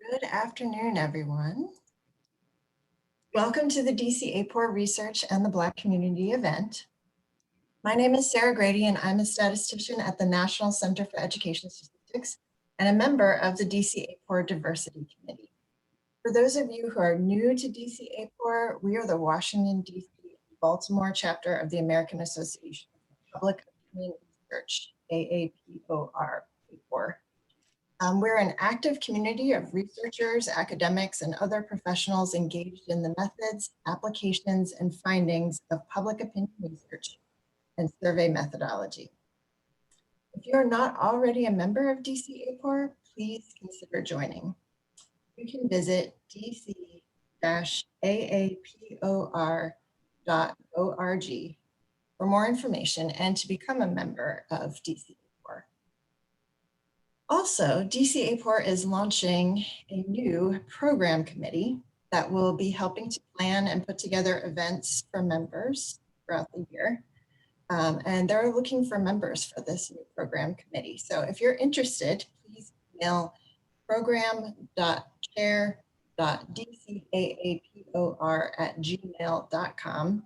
Good afternoon, everyone. Welcome to the DC-AAPOR Research and the Black Community event. My name is Sarah Grady, and I'm a statistician at the National Center for Education Statistics and a member of the DC-AAPOR Diversity Committee. For those of you who are new to DC-AAPOR, we are the Washington, DC, Baltimore chapter of the American Association of Public Opinion Research, AAPOR. We're an active community of researchers, academics, and other professionals engaged in the methods, applications, and findings of public opinion research and survey methodology. If you are not already a member of DC-AAPOR, please consider joining. You can visit dc-aapor.org for more information and to become a member of DC-AAPOR. Also, DC-AAPOR is launching a new program committee that will be helping to plan and put together events for members throughout the year. And they're looking for members for this new program committee. So if you're interested, please email program.chair.dcaapor@gmail.com,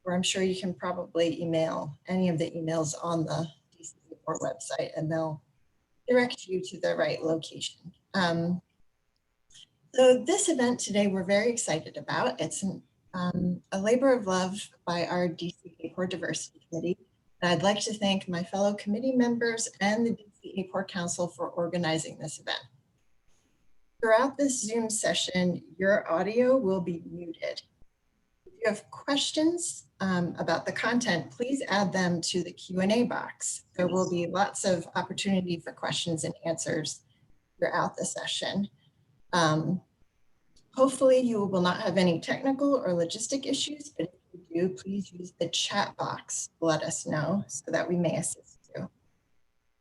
or I'm sure you can probably email any of the emails on the DC-AAPOR website and they'll direct you to the right location. So this event today we're very excited about. It's a labor of love by our DC-AAPOR Diversity Committee. And I'd like to thank my fellow committee members and the DC-AAPOR Council for organizing this event. Throughout this Zoom session, your audio will be muted. If you have questions about the content, please add them to the Q&A box. There will be lots of opportunity for questions and answers throughout the session. Hopefully you will not have any technical or logistic issues, but if you do, please use the chat box to let us know so that we may assist you.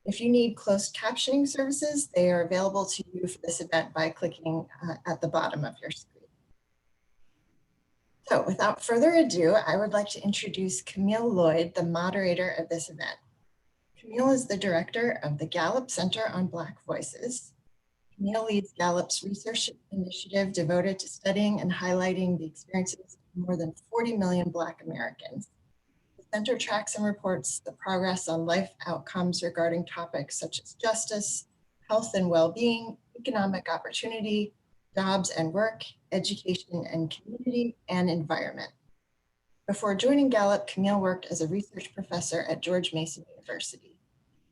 If you need closed captioning services, they are available to you for this event by clicking at the bottom of your screen. So without further ado, I would like to introduce Camille Lloyd, the moderator of this event. Camille is the director of the Gallup Center on Black Voices. Camille leads Gallup's research initiative devoted to studying and highlighting the experiences of more than 40 million Black Americans. The center tracks and reports the progress on life outcomes regarding topics such as justice, health and well-being, economic opportunity, jobs and work, education and community, and environment. Before joining Gallup, Camille worked as a research professor at George Mason University.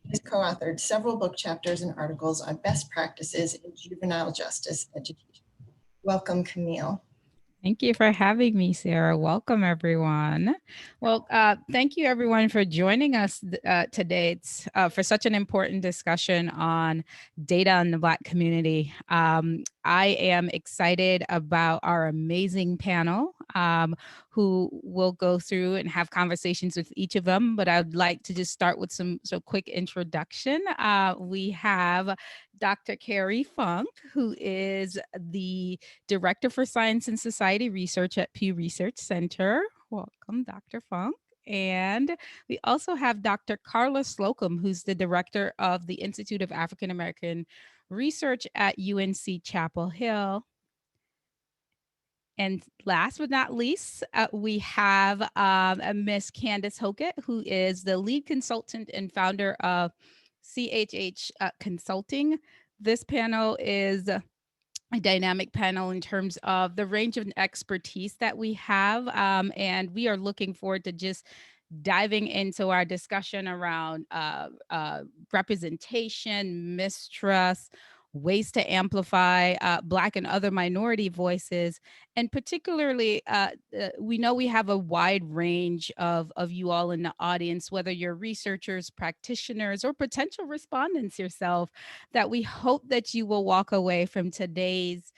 She has co-authored several book chapters and articles on best practices in juvenile justice education. Welcome, Camille. Thank you for having me, Sarah. Welcome, everyone. Well, thank you, everyone, for joining us today for such an important discussion on data in the Black community. I am excited about our amazing panel who will go through and have conversations with each of them, but I'd like to just start with some quick introduction. We have Dr. Cary Funk, who is the Director for Science and Society Research at Pew Research Center. Welcome, Dr. Funk. And we also have Dr. Karla Slocum, who's the Director of the Institute of African American Research at UNC-Chapel Hill. And last but not least, we have Miss Candace Hokett, who is the lead consultant and founder of CHH Consulting. This panel is a dynamic panel in terms of the range of expertise that we have. And we are looking forward to just diving into our discussion around representation, mistrust, ways to amplify Black and other minority voices. And particularly, we know we have a wide range of you all in the audience, whether you're researchers, practitioners, or potential respondents yourself, that we hope that you will walk away from today's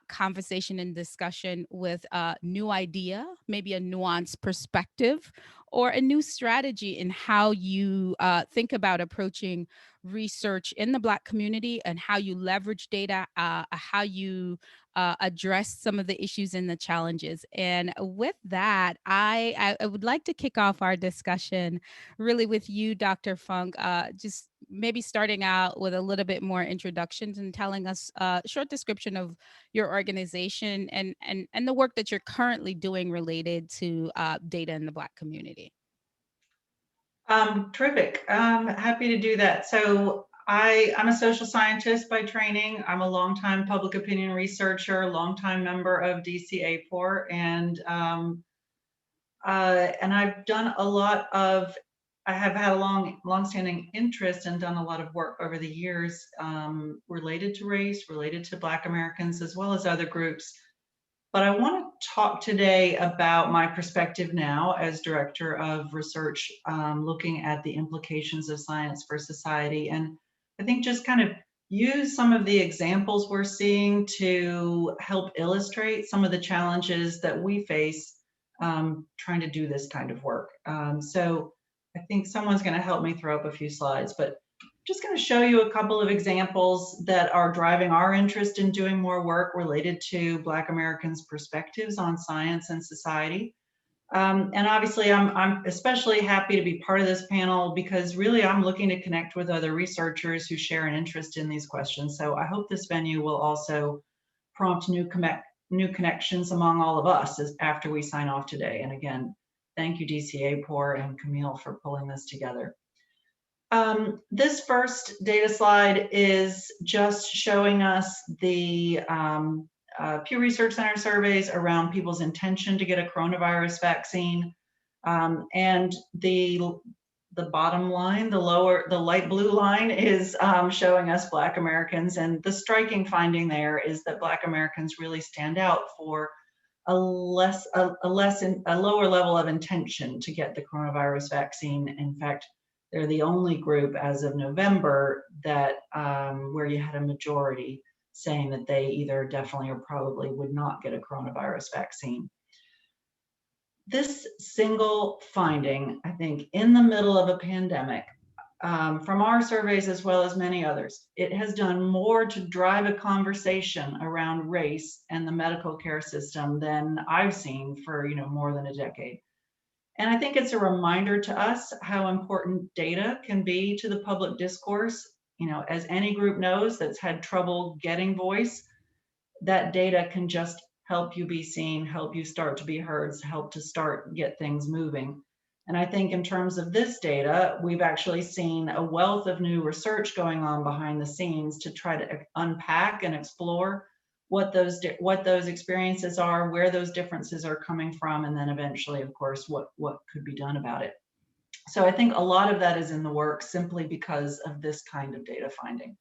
conversation and discussion with a new idea, maybe a nuanced perspective, or a new strategy in how you think about approaching research in the Black community and how you leverage data, how you address some of the issues and the challenges. And with that, I would like to kick off our discussion really with you, Dr. Funk, just maybe starting out with a little bit more introductions and telling us a short description of your organization and the work that you're currently doing related to data in the Black community. Terrific. Happy to do that. So I'm a social scientist by training. I'm a longtime public opinion researcher, longtime member of DC-AAPOR, and I've done a lot of, I have had a longstanding interest and done a lot of work over the years related to race, related to Black Americans, as well as other groups. But I want to talk today about my perspective now as director of research, looking at the implications of science for society. And I think just kind of use some of the examples we're seeing to help illustrate some of the challenges that we face trying to do this kind of work. So I think someone's going to help me throw up a few slides, but just going to show you a couple of examples that are driving our interest in doing more work related to Black Americans' perspectives on science and society. And obviously, I'm especially happy to be part of this panel because really I'm looking to connect with other researchers who share an interest in these questions. So I hope this venue will also prompt new connections among all of us after we sign off today. And again, thank you DC-AAPOR and Camille for pulling this together. This first data slide is just showing us the Pew Research Center surveys around people's intention to get a coronavirus vaccine. And the bottom line, the light blue line is showing us Black Americans. And the striking finding there is that Black Americans really stand out for a lower level of intention to get the coronavirus vaccine. In fact, they're the only group as of November that where you had a majority saying that they either definitely or probably would not get a coronavirus vaccine. This single finding, I think, in the middle of a pandemic, from our surveys as well as many others, it has done more to drive a conversation around race and the medical care system than I've seen for more than a decade. And I think it's a reminder to us how important data can be to the public discourse. As any group knows that's had trouble getting voice, that data can just help you be seen, help you start to be heard, help to start get things moving. And I think in terms of this data, we've actually seen a wealth of new research going on behind the scenes to try to unpack and explore what those experiences are, where those differences are coming from, and then eventually, of course, what could be done about it. So I think a lot of that is in the works simply because of this kind of data finding.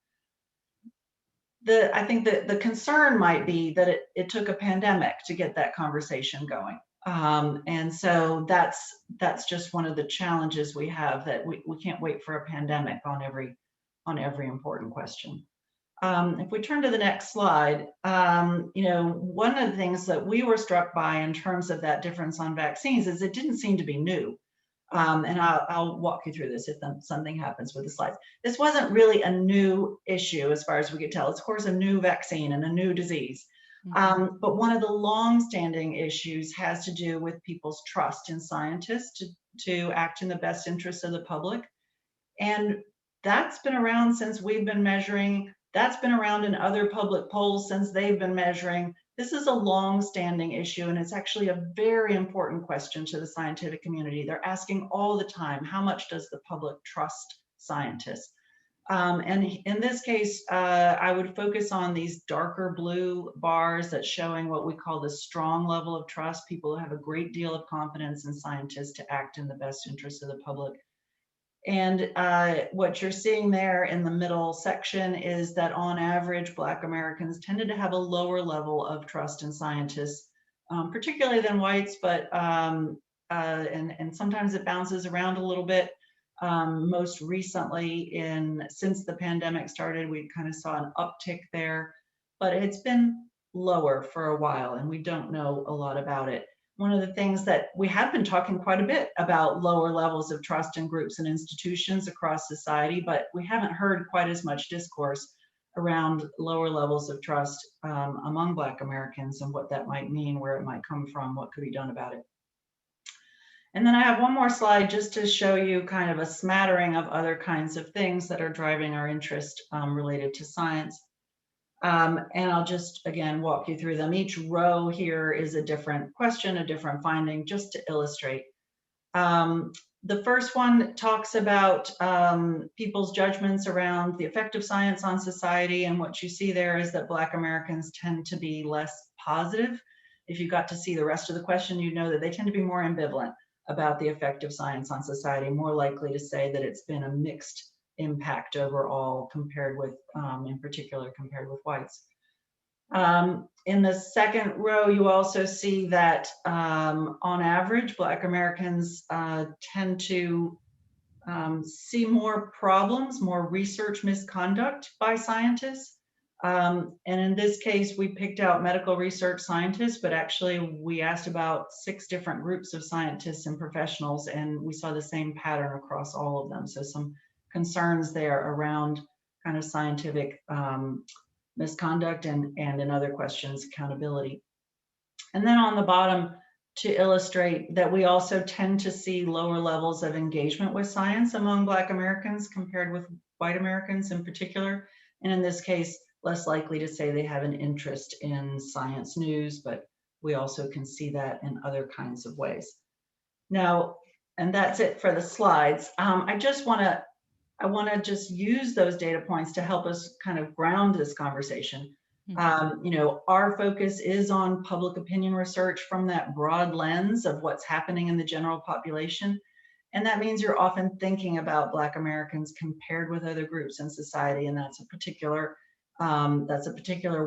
I think that the concern might be that it took a pandemic to get that conversation going. And so that's just one of the challenges we have, that we can't wait for a pandemic on every important question. If we turn to the next slide, one of the things that we were struck by in terms of that difference on vaccines is it didn't seem to be new. And I'll walk you through this if something happens with the slides. This wasn't really a new issue as far as we could tell. It's of course a new vaccine and a new disease. But one of the long-standing issues has to do with people's trust in scientists to act in the best interest of the public. And that's been around since we've been measuring. That's been around in other public polls since they've been measuring. This is a long-standing issue, and it's actually a very important question to the scientific community. They're asking all the time, how much does the public trust scientists? And in this case, I would focus on these darker blue bars that's showing what we call the strong level of trust. People have a great deal of confidence in scientists to act in the best interest of the public. And what you're seeing there in the middle section is that on average, Black Americans tended to have a lower level of trust in scientists, particularly than whites, but and sometimes it bounces around a little bit. Most recently, since the pandemic started, we kind of saw an uptick there, but it's been lower for a while, and we don't know a lot about it. One of the things that we have been talking quite a bit about lower levels of trust in groups and institutions across society, but we haven't heard quite as much discourse around lower levels of trust among Black Americans and what that might mean, where it might come from, what could be done about it. And then I have one more slide just to show you kind of a smattering of other kinds of things that are driving our interest related to science. And I'll just, again, walk you through them. Each row here is a different question, a different finding, just to illustrate. The first one talks about people's judgments around the effect of science on society. And what you see there is that Black Americans tend to be less positive. If you got to see the rest of the question, you know that they tend to be more ambivalent about the effect of science on society, more likely to say that it's been a mixed impact overall compared with, in particular, compared with whites. In the second row, you also see that on average, Black Americans tend to see more problems, more research misconduct by scientists. And in this case, we picked out medical research scientists, but actually we asked about 6 different groups of scientists and professionals, and we saw the same pattern across all of them. So some concerns there around kind of scientific misconduct and in other questions, accountability. And then on the bottom, to illustrate that we also tend to see lower levels of engagement with science among Black Americans compared with white Americans in particular. And in this case, less likely to say they have an interest in science news, but we also can see that in other kinds of ways. Now, and that's it for the slides. I want to just use those data points to help us kind of ground this conversation. You know, our focus is on public opinion research from that broad lens of what's happening in the general population. And that means you're often thinking about Black Americans compared with other groups in society. And that's a particular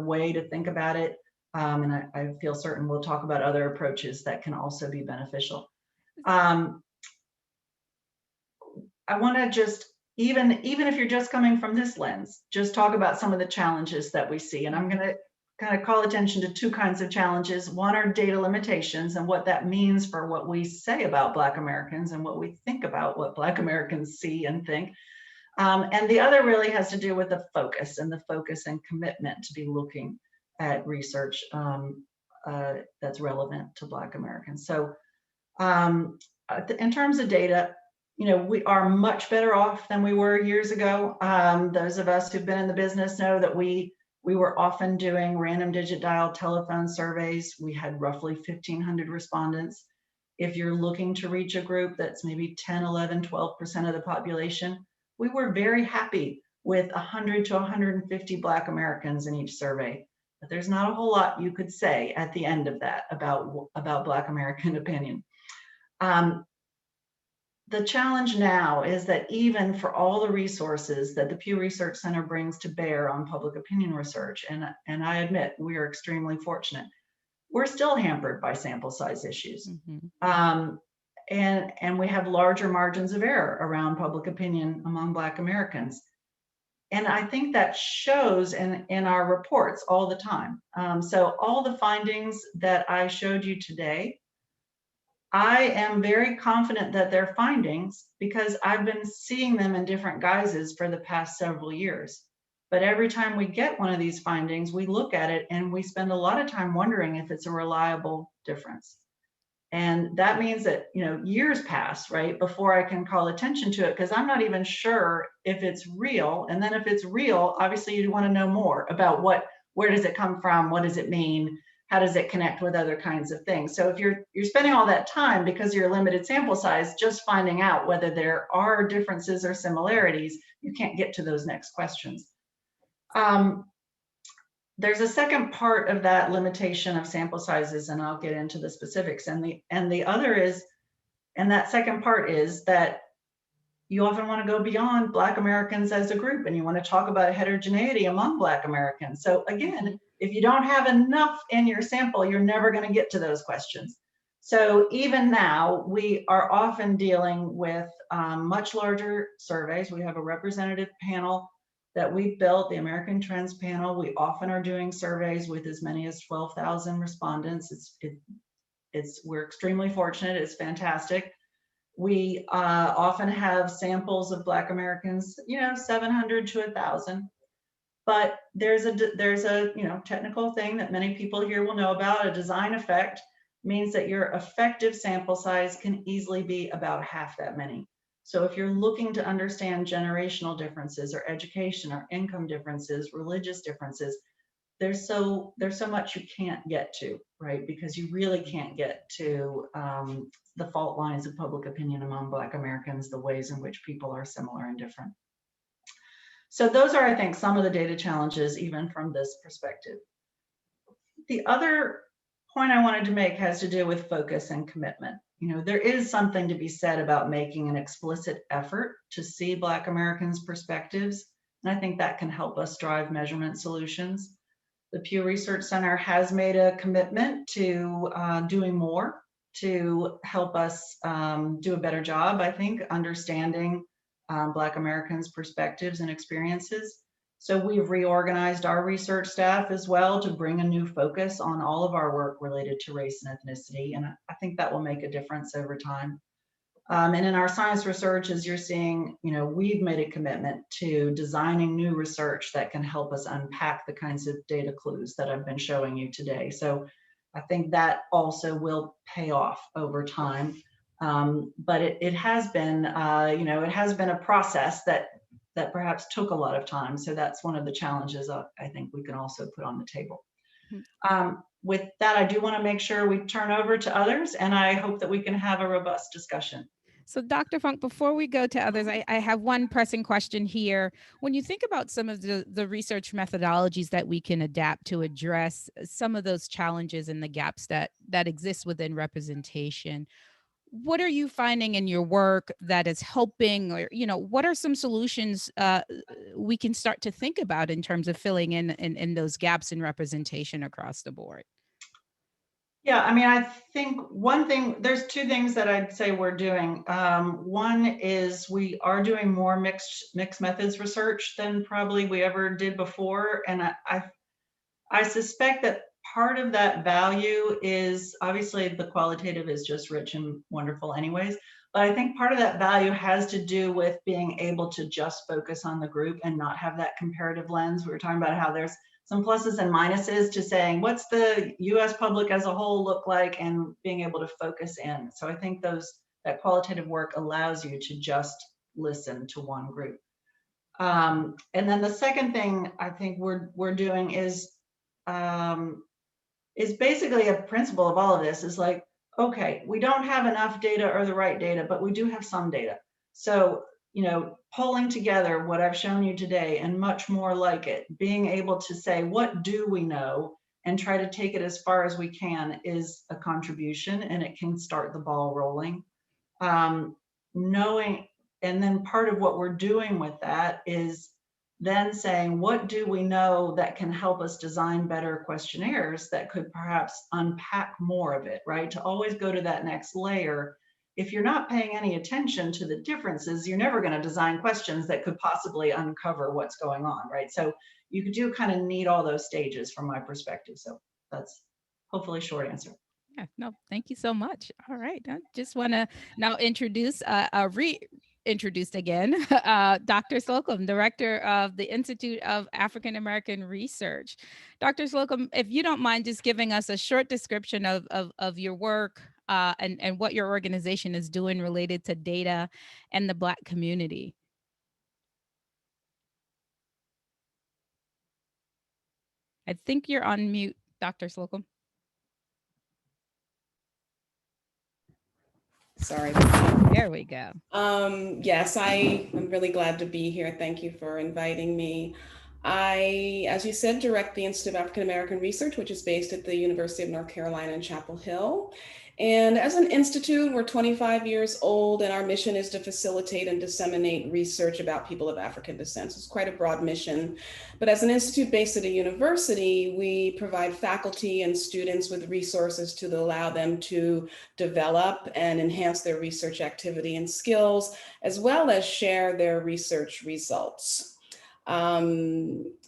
way to think about it. And I feel certain we'll talk about other approaches that can also be beneficial. I want to just, even if you're just coming from this lens, just talk about some of the challenges that we see. And I'm going to kind of call attention to 2 kinds of challenges. One are data limitations and what that means for what we say about Black Americans and what we think about what Black Americans see and think. And the other really has to do with the focus and commitment to be looking at research that's relevant to Black Americans. So in terms of data, you know, we are much better off than we were years ago. Those of us who've been in the business know that we were often doing random digit dial telephone surveys. We had roughly 1,500 respondents. If you're looking to reach a group that's maybe 10, 11, 12% of the population, we were very happy with 100 to 150 Black Americans in each survey. But there's not a whole lot you could say at the end of that about Black American opinion. The challenge now is that even for all the resources that the Pew Research Center brings to bear on public opinion research, and I admit we are extremely fortunate, we're still hampered by sample size issues. And we have larger margins of error around public opinion among Black Americans. And I think that shows in our reports all the time. So all the findings that I showed you today, I am very confident that they're findings because I've been seeing them in different guises for the past several years. But every time we get one of these findings, we look at it and we spend a lot of time wondering if it's a reliable difference. And that means that, you know, years pass, right, before I can call attention to it because I'm not even sure if it's real. And then if it's real, obviously you want to know more about where does it come from? What does it mean? How does it connect with other kinds of things? So if you're spending all that time because you're a limited sample size, just finding out whether there are differences or similarities, you can't get to those next questions. There's a second part of that limitation of sample sizes, and I'll get into the specifics. And the other is, and that second part is that you often want to go beyond Black Americans as a group, and you want to talk about heterogeneity among Black Americans. So again, if you don't have enough in your sample, you're never going to get to those questions. So even now, we are often dealing with much larger surveys. We have a representative panel that we've built, the American Trends Panel. We often are doing surveys with as many as 12,000 respondents. We're extremely fortunate. It's fantastic. We often have samples of Black Americans, you know, 700 to 1,000. But there's a you know, technical thing that many people here will know about, a design effect. means that your effective sample size can easily be about half that many. So if you're looking to understand generational differences or education or income differences, religious differences, there's so much you can't get to, right? Because you really can't get to the fault lines of public opinion among Black Americans, the ways in which people are similar and different. So those are, I think, some of the data challenges, even from this perspective. The other point I wanted to make has to do with focus and commitment. You know, there is something to be said about making an explicit effort to see Black Americans' perspectives, and I think that can help us drive measurement solutions. The Pew Research Center has made a commitment to doing more to help us do a better job, I think, understanding Black Americans' perspectives and experiences. So we've reorganized our research staff as well to bring a new focus on all of our work related to race and ethnicity. And I think that will make a difference over time. And in our science research, as you're seeing, you know, we've made a commitment to designing new research that can help us unpack the kinds of data clues that I've been showing you today. So I think that also will pay off over time. But it has been, you know, it has been a process that perhaps took a lot of time. So that's one of the challenges I think we can also put on the table. With that, I do want to make sure we turn over to others, and I hope that we can have a robust discussion. So Dr. Funk, before we go to others, I have one pressing question here. When you think about some of the research methodologies that we can adapt to address some of those challenges and the gaps that exist within representation, what are you finding in your work that is helping, or, you know, what are some solutions we can start to think about in terms of filling in those gaps in representation across the board? Yeah, I mean, I think one thing, there's two things that I'd say we're doing. One is we are doing more mixed methods research than probably we ever did before. And I suspect that part of that value is, obviously the qualitative is just rich and wonderful anyways, but I think part of that value has to do with being able to just focus on the group and not have that comparative lens. We were talking about how there's some pluses and minuses to saying, what's the US public as a whole look like, and being able to focus in. So I think that qualitative work allows you to just listen to one group. And then the second thing I think we're doing is basically a principle of all of this is like, okay, we don't have enough data or the right data, but we do have some data. So, you know, pulling together what I've shown you today and much more like it, being able to say, what do we know, and try to take it as far as we can is a contribution, and it can start the ball rolling. Knowing, and then part of what we're doing with that is then saying, what do we know that can help us design better questionnaires that could perhaps unpack more of it, right? To always go to that next layer. If you're not paying any attention to the differences, you're never going to design questions that could possibly uncover what's going on, right? So you do kind of need all those stages from my perspective. So that's hopefully a short answer. Yeah, no, thank you so much. All right, I just want to now introduce, reintroduced again, Dr. Slocum, Director of the Institute of African American Research. Dr. Slocum, if you don't mind just giving us a short description of your work and what your organization is doing related to data and the Black community. I think you're on mute, Dr. Slocum. Sorry. There we go. Yes, I am really glad to be here. Thank you for inviting me. I, as you said, direct the Institute of African American Research, which is based at the University of North Carolina in Chapel Hill. And as an institute, we're 25 years old, and our mission is to facilitate and disseminate research about people of African descent. So it's quite a broad mission. But as an institute based at a university, we provide faculty and students with resources to allow them to develop and enhance their research activity and skills, as well as share their research results.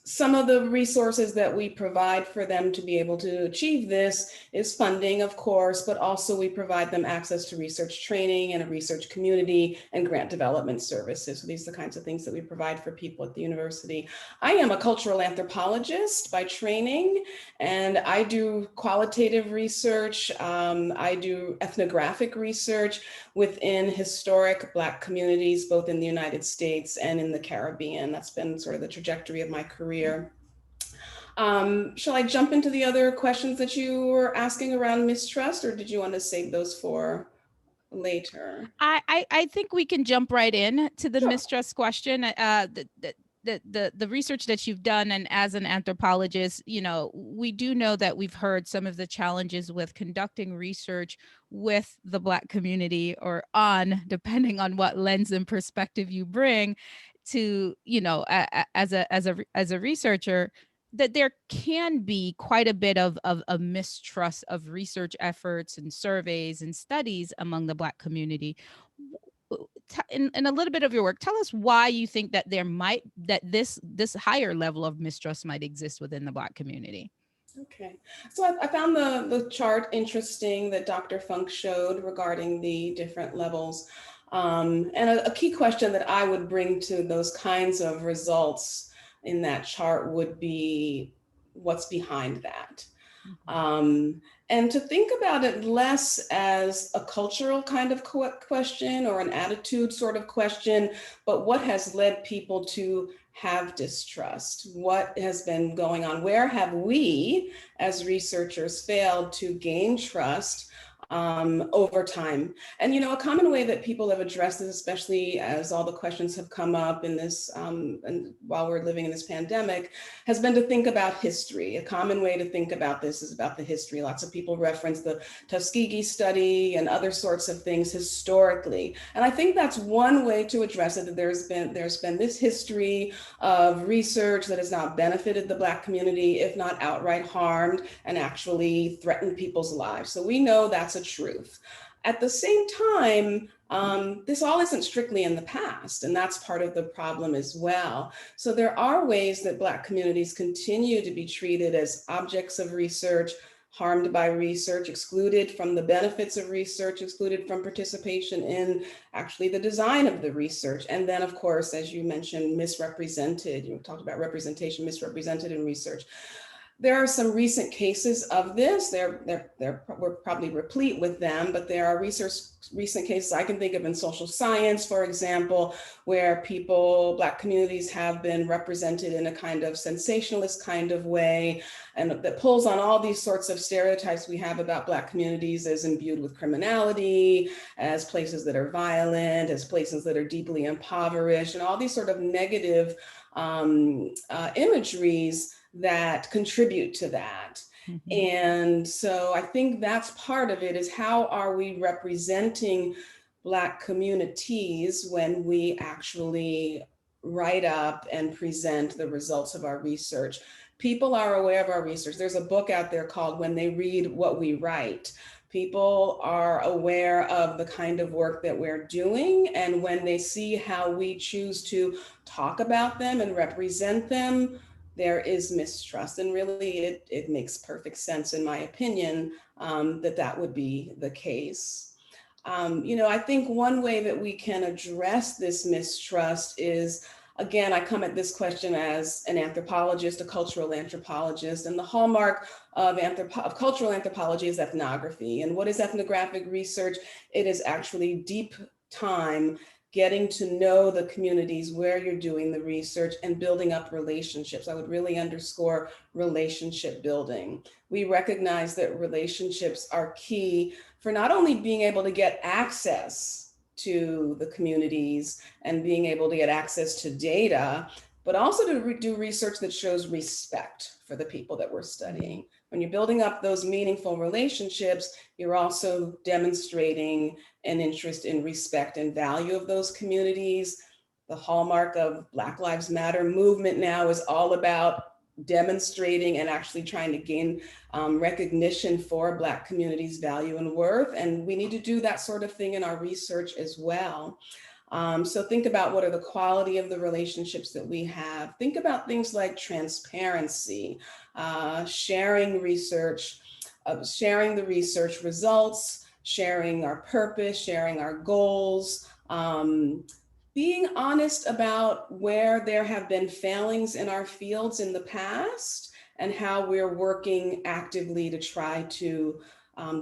Some of the resources that we provide for them to be able to achieve this is funding, of course, but also we provide them access to research training and a research community and grant development services. So these are the kinds of things that we provide for people at the university. I am a cultural anthropologist by training, and I do qualitative research. I do ethnographic research within historic Black communities, both in the United States and in the Caribbean. That's been sort of the trajectory of my career. Shall I jump into the other questions that you were asking around mistrust, or did you want to save those for later? I think we can jump right in to the Sure. mistrust question. The research that you've done, and as an anthropologist, we do know that we've heard some of the challenges with conducting research with the Black community, or depending on what lens and perspective you bring to, as a researcher, that there can be quite a bit of mistrust of research efforts and surveys and studies among the Black community. In a little bit of your work, tell us why you think that this higher level of mistrust might exist within the Black community. Okay, so I found the chart interesting that Dr. Funk showed regarding the different levels. And a key question that I would bring to those kinds of results in that chart would be what's behind that. And to think about it less as a cultural kind of question or an attitude sort of question, but what has led people to have distrust? What has been going on? Where have we as researchers failed to gain trust over time? And, a common way that people have addressed this, especially as all the questions have come up in this, and while we're living in this pandemic, has been to think about history. A common way to think about this is about the history. Lots of people reference the Tuskegee study and other sorts of things historically. And I think that's one way to address it, that there's been this history of research that has not benefited the Black community, if not outright harmed and actually threatened people's lives. So we know that's a truth. At the same time, this all isn't strictly in the past, and that's part of the problem as well. So there are ways that Black communities continue to be treated as objects of research, harmed by research, excluded from the benefits of research, excluded from participation in actually the design of the research. And then, of course, as you mentioned, misrepresented. You talked about representation, misrepresented in research. There are some recent cases of this. We're probably replete with them, but there are recent cases I can think of in social science, for example, where Black communities have been represented in a kind of sensationalist kind of way, and that pulls on all these sorts of stereotypes we have about Black communities as imbued with criminality, as places that are violent, as places that are deeply impoverished, and all these sort of negative imageries that contribute to that. Mm-hmm. And so I think that's part of it, is how are we representing Black communities when we actually write up and present the results of our research? People are aware of our research. There's a book out there called When They Read What We Write. People are aware of the kind of work that we're doing, and when they see how we choose to talk about them and represent them, there is mistrust. And really, it makes perfect sense, in my opinion, that would be the case. I think one way that we can address this mistrust is, again, I come at this question as an anthropologist, a cultural anthropologist, and the hallmark of cultural anthropology is ethnography. And what is ethnographic research? It is actually deep time getting to know the communities where you're doing the research and building up relationships. I would really underscore relationship building. We recognize that relationships are key for not only being able to get access to the communities and being able to get access to data, but also to do research that shows respect for the people that we're studying. When you're building up those meaningful relationships, you're also demonstrating an interest in respect and value of those communities. The hallmark of Black Lives Matter movement now is all about demonstrating and actually trying to gain recognition for Black communities' value and worth. And we need to do that sort of thing in our research as well. So think about what are the quality of the relationships that we have. Think about things like transparency, sharing research, sharing the research results, sharing our purpose, sharing our goals, being honest about where there have been failings in our fields in the past and how we're working actively to try to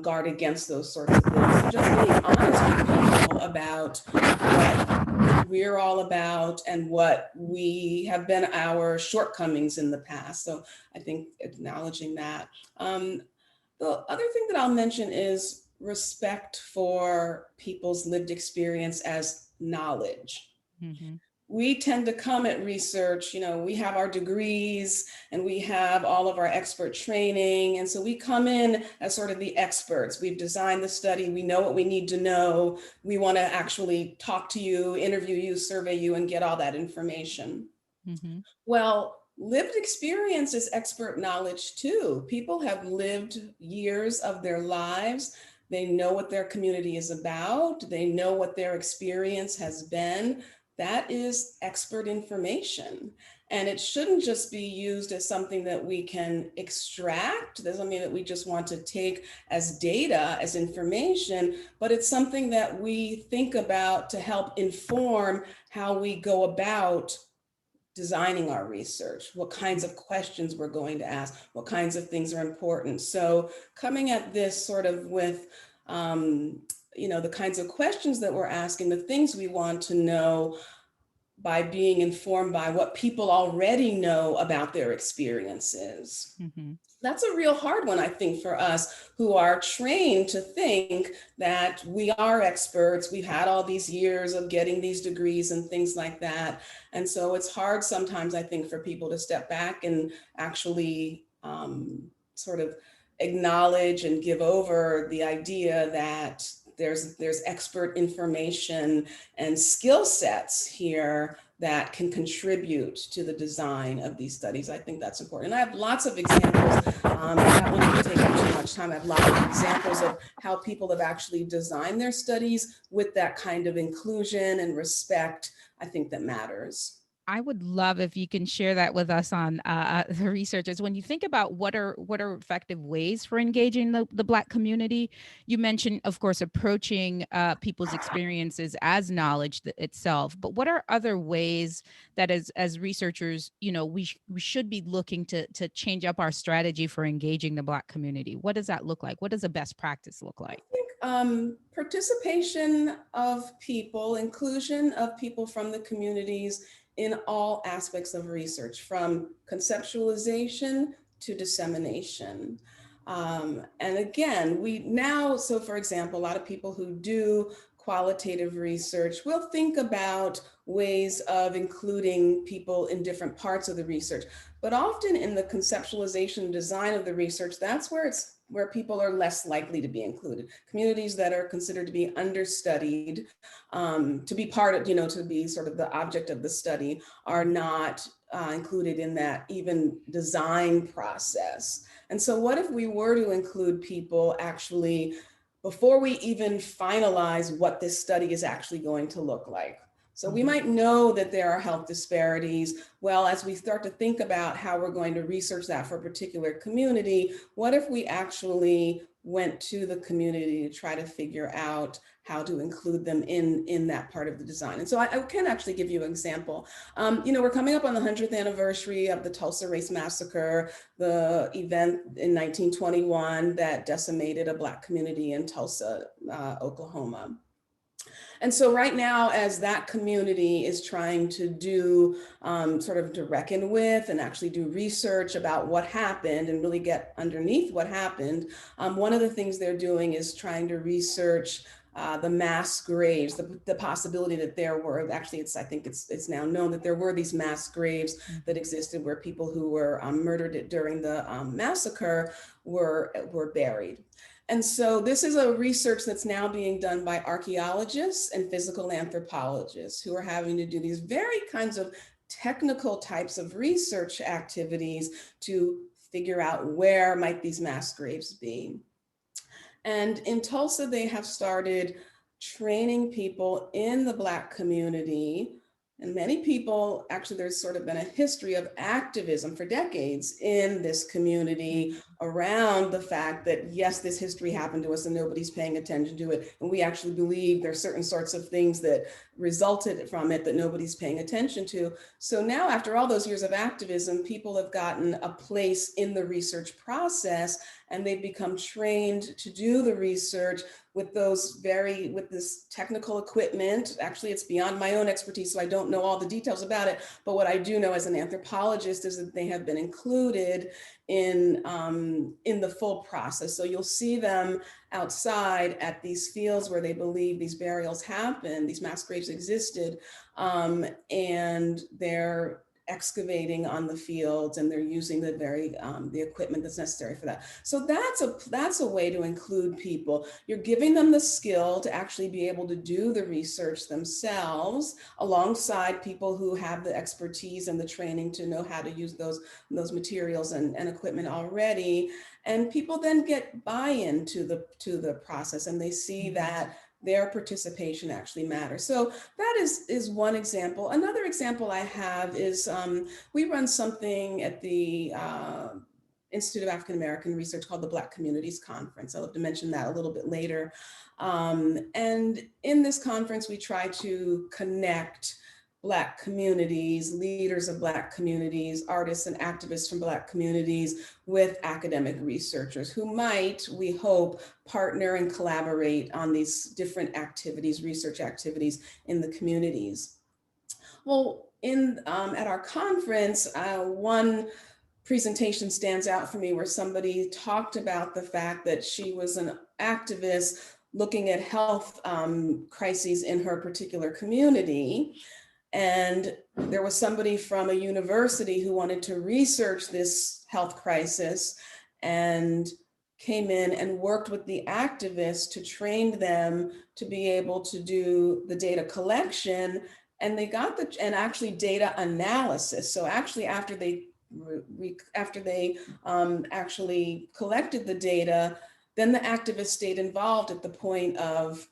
guard against those sorts of things. So just being honest with people about what we're all about and what we have been our shortcomings in the past. So I think acknowledging that. The other thing that I'll mention is respect for people's lived experience as knowledge. Mm-hmm. We tend to come at research, we have our degrees and we have all of our expert training. And so we come in as sort of the experts. We've designed the study. We know what we need to know. We want to actually talk to you, interview you, survey you, and get all that information. Mm-hmm. Well, lived experience is expert knowledge too. People have lived years of their lives. They know what their community is about. They know what their experience has been. That is expert information. And it shouldn't just be used as something that we can extract. There's something that we just want to take as data, as information, but it's something that we think about to help inform how we go about designing our research, what kinds of questions we're going to ask, what kinds of things are important. So coming at this sort of with, the kinds of questions that we're asking, the things we want to know by being informed by what people already know about their experiences. Mm-hmm. That's a real hard one, I think, for us who are trained to think that we are experts. We've had all these years of getting these degrees and things like that. And so it's hard sometimes, I think, for people to step back and actually sort of acknowledge and give over the idea that there's expert information and skill sets here that can contribute to the design of these studies. I think that's important. And I have lots of examples. I don't want to take up too much time. I have lots of examples of how people have actually designed their studies with that kind of inclusion and respect. I think that matters. I would love if you can share that with us on the researchers. When you think about what are effective ways for engaging the Black community, you mentioned, of course, approaching people's experiences as knowledge itself. But what are other ways that as researchers, we should be looking to change up our strategy for engaging the Black community? What does that look like? What does a best practice look like? I think participation of people, inclusion of people from the communities in all aspects of research, from conceptualization to dissemination. And again, so for example, a lot of people who do qualitative research will think about ways of including people in different parts of the research. But often in the conceptualization design of the research, that's where people are less likely to be included. Communities that are considered to be understudied, to be part of, to be sort of the object of the study, are not included in that even design process. And so what if we were to include people actually before we even finalize what this study is actually going to look like? So we might know that there are health disparities. Well, as we start to think about how we're going to research that for a particular community, what if we actually went to the community to try to figure out how to include them in that part of the design? And so I can actually give you an example. We're coming up on the 100th anniversary of the Tulsa Race Massacre, the event in 1921 that decimated a Black community in Tulsa, Oklahoma. And so right now, as that community is trying to do to reckon with and actually do research about what happened and really get underneath what happened, one of the things they're doing is trying to research the mass graves, the possibility that there were, actually I think it's now known that there were these mass graves that existed where people who were murdered during the massacre were buried. And so this is a research that's now being done by archaeologists and physical anthropologists who are having to do these very kinds of technical types of research activities to figure out where might these mass graves be. And in Tulsa, they have started training people in the Black community. And many people, actually, there's sort of been a history of activism for decades in this community around the fact that, yes, this history happened to us and nobody's paying attention to it. And we actually believe there's certain sorts of things that resulted from it that nobody's paying attention to. So now, after all those years of activism, people have gotten a place in the research process, and they've become trained to do the research with this technical equipment. Actually, it's beyond my own expertise, so I don't know all the details about it. But what I do know as an anthropologist is that they have been included in the full process. So you'll see them outside at these fields where they believe these burials happened, these mass graves existed, and they're excavating on the fields, and they're using the equipment that's necessary for that. So that's a way to include people. You're giving them the skill to actually be able to do the research themselves, alongside people who have the expertise and the training to know how to use those materials and equipment already. And people then get buy-in to the process, and they see that their participation actually matters. So that is one example. Another example I have is we run something at the Institute of African American Research called the Black Communities Conference. I'll have to mention that a little bit later. And in this conference, we try to connect Black communities, leaders of Black communities, artists and activists from Black communities with academic researchers who might, we hope, partner and collaborate on these different activities, research activities in the communities. Well, at our conference, one presentation stands out for me where somebody talked about the fact that she was an activist looking at health crises in her particular community. And there was somebody from a university who wanted to research this health crisis and came in and worked with the activists to train them to be able to do the data collection. And they got actually data analysis. So actually after they actually collected the data, then the activists stayed involved at the point of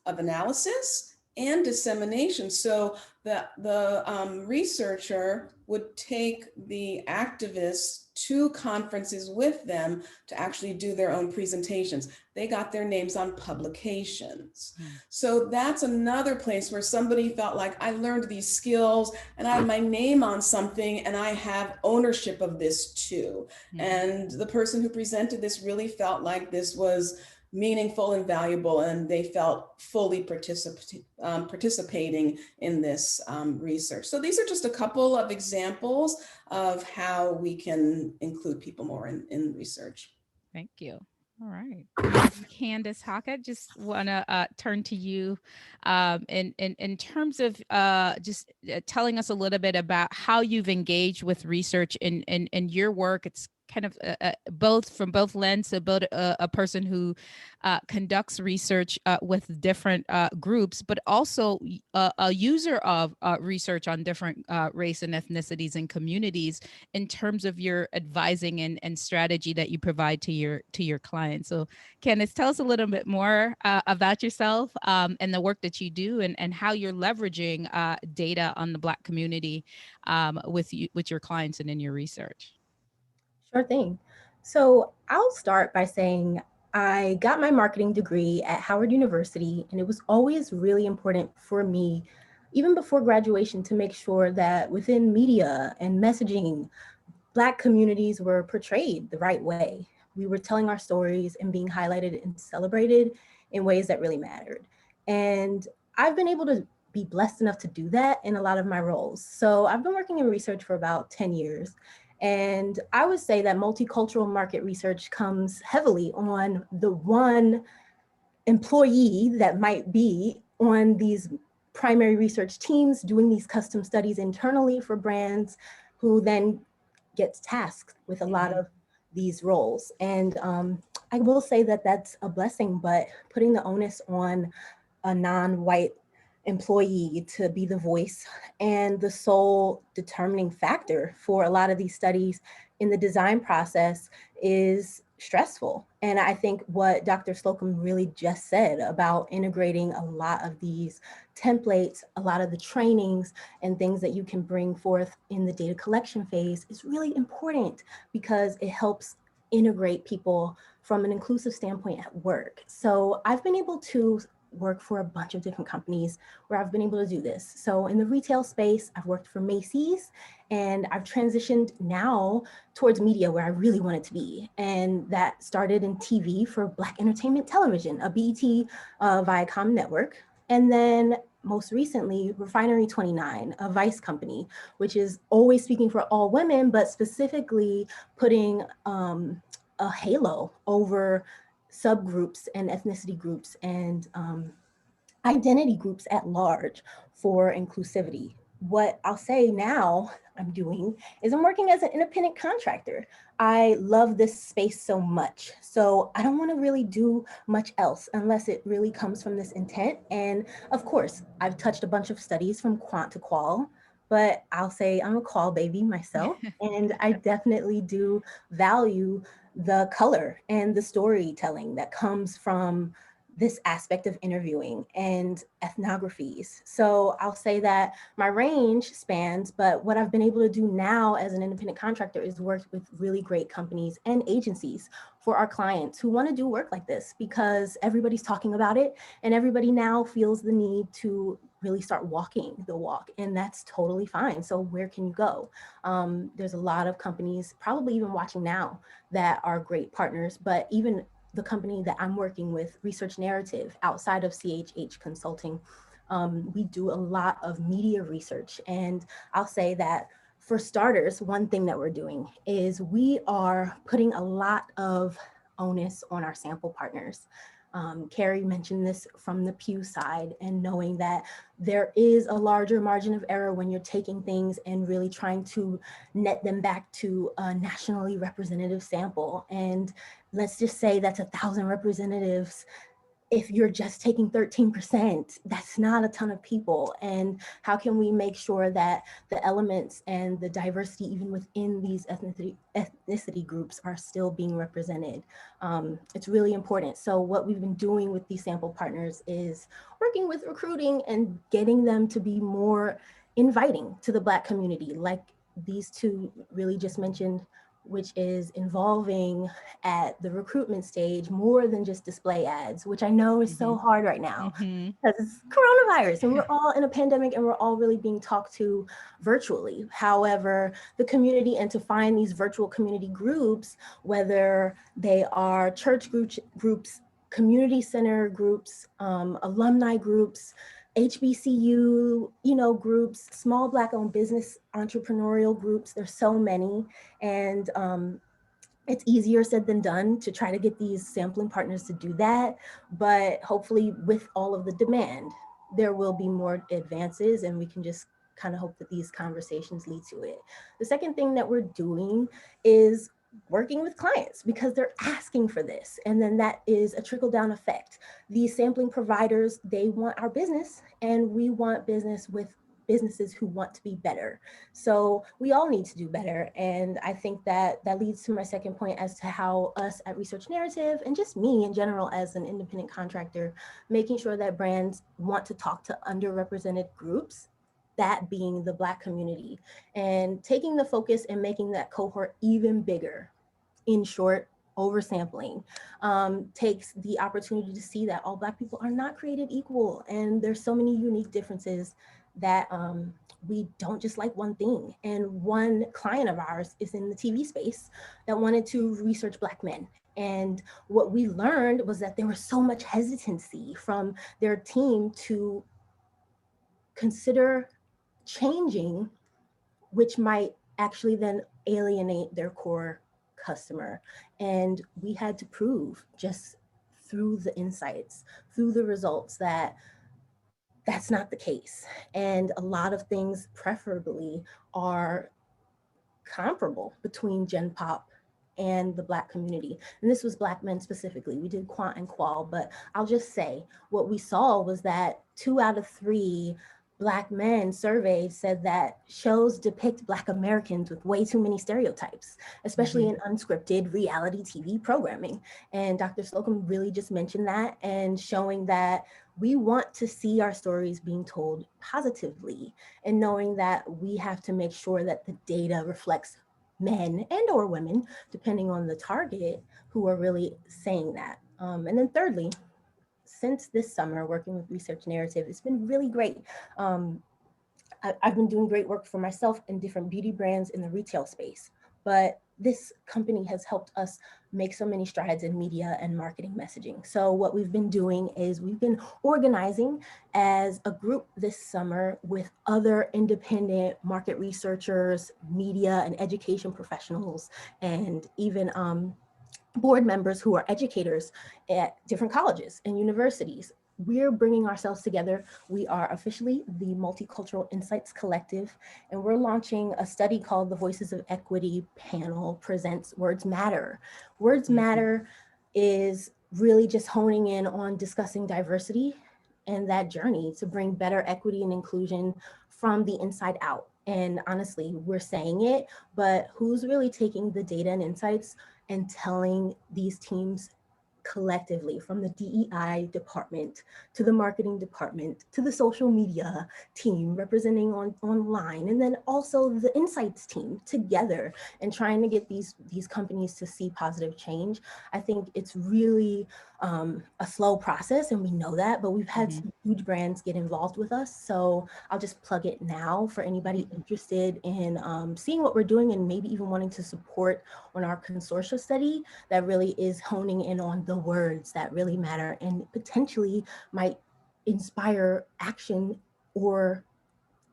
analysis and dissemination. So the researcher would take the activists to conferences with them to actually do their own presentations. They got their names on publications. So that's another place where somebody felt like, I learned these skills and I have my name on something and I have ownership of this too. And the person who presented this really felt like this was meaningful and valuable, and they felt fully participating in this research. So these are just a couple of examples of how we can include people more in research. Thank you. All right. Candace, Hokett, just want to turn to you in terms of just telling us a little bit about how you've engaged with research in your work. It's kind of from both lenses, about a person who conducts research with different groups, but also a user of research on different race and ethnicities and communities in terms of your advising and strategy that you provide to your clients. So Candace, tell us a little bit more about yourself and the work that you do and how you're leveraging data on the Black community with your clients and in your research. Sure thing. So I'll start by saying I got my marketing degree at Howard University, and it was always really important for me, even before graduation, to make sure that within media and messaging, Black communities were portrayed the right way. We were telling our stories and being highlighted and celebrated in ways that really mattered. And I've been able to be blessed enough to do that in a lot of my roles. So I've been working in research for about 10 years. And I would say that multicultural market research comes heavily on the one employee that might be on these primary research teams doing these custom studies internally for brands, who then gets tasked with a lot of these roles. And I will say that that's a blessing, but putting the onus on a non-white employee to be the voice and the sole determining factor for a lot of these studies in the design process is stressful. And I think what Dr. Slocum really just said about integrating a lot of these templates, a lot of the trainings and things that you can bring forth in the data collection phase is really important because it helps integrate people from an inclusive standpoint at work. So I've been able to work for a bunch of different companies where I've been able to do this. So in the retail space, I've worked for Macy's, and I've transitioned now towards media where I really wanted to be. And that started in TV for Black Entertainment Television, a BET Viacom network. And then most recently, Refinery 29, a Vice company, which is always speaking for all women, but specifically putting a halo over subgroups and ethnicity groups and identity groups at large for inclusivity. What I'll say now I'm doing is I'm working as an independent contractor. I love this space so much. So I don't want to really do much else unless it really comes from this intent. And of course, I've touched a bunch of studies from quant to qual, but I'll say I'm a qual baby myself. And I definitely do value the color and the storytelling that comes from this aspect of interviewing and ethnographies. So I'll say that my range spans, but what I've been able to do now as an independent contractor is work with really great companies and agencies for our clients who want to do work like this because everybody's talking about it and everybody now feels the need to really start walking the walk, and that's totally fine. So where can you go? There's a lot of companies probably even watching now that are great partners, but even the company that I'm working with, Research Narrative, outside of CHH Consulting, we do a lot of media research. And I'll say that for starters, one thing that we're doing is we are putting a lot of onus on our sample partners. Cary mentioned this from the Pew side, and knowing that there is a larger margin of error when you're taking things and really trying to net them back to a nationally representative sample. And let's just say that's 1,000 representatives. If you're just taking 13%, that's not a ton of people. And how can we make sure that the elements and the diversity, even within these ethnicity groups, are still being represented? It's really important. So what we've been doing with these sample partners is working with recruiting and getting them to be more inviting to the Black community, like these two really just mentioned, which is involving at the recruitment stage more than just display ads, which I know is so hard right now because it's coronavirus and we're all in a pandemic and we're all really being talked to virtually. However, the community, and to find these virtual community groups, whether they are church groups, community center groups, alumni groups, HBCU, groups, small Black-owned business entrepreneurial groups. There's so many, and it's easier said than done to try to get these sampling partners to do that. But hopefully, with all of the demand, there will be more advances, and we can just kind of hope that these conversations lead to it. The second thing that we're doing is working with clients because they're asking for this. And then that is a trickle-down effect. These sampling providers, they want our business, and we want business with businesses who want to be better. So we all need to do better. And I think that leads to my second point as to how us at Research Narrative, and just me in general as an independent contractor, making sure that brands want to talk to underrepresented groups, that being the Black community, and taking the focus and making that cohort even bigger. In short, oversampling takes the opportunity to see that all Black people are not created equal, and there's so many unique differences that we don't just like one thing. And one client of ours is in the TV space that wanted to research Black men. And what we learned was that there was so much hesitancy from their team to consider changing, which might actually then alienate their core customer. And we had to prove just through the insights, through the results, that that's not the case. And a lot of things preferably are comparable between Gen Pop and the Black community. And this was Black men specifically. We did quant and qual, but I'll just say what we saw was that 2 out of 3 Black men survey said that shows depict Black Americans with way too many stereotypes, especially in unscripted reality TV programming. And Dr. Slocum really just mentioned that, and showing that we want to see our stories being told positively, and knowing that we have to make sure that the data reflects men and or women, depending on the target, who are really saying that. And then thirdly, since this summer working with Research Narrative, it's been really great. I've been doing great work for myself and different beauty brands in the retail space, but this company has helped us make so many strides in media and marketing messaging. So what we've been doing is we've been organizing as a group this summer with other independent market researchers, media and education professionals, and even board members who are educators at different colleges and universities. We're bringing ourselves together. We are officially the Multicultural Insights Collective, and we're launching a study called the Voices of Equity Panel Presents Words Matter. Words Matter is really just honing in on discussing diversity and that journey to bring better equity and inclusion from the inside out. And honestly, we're saying it, but who's really taking the data and insights and telling these teams collectively, from the DEI department to the marketing department to the social media team representing online, and then also the insights team together, and trying to get these companies to see positive change. I think it's really a slow process, and we know that, but we've had some huge brands get involved with us. So I'll just plug it now for anybody interested in seeing what we're doing and maybe even wanting to support on our consortia study that really is honing in on the words that really matter and potentially might inspire action, or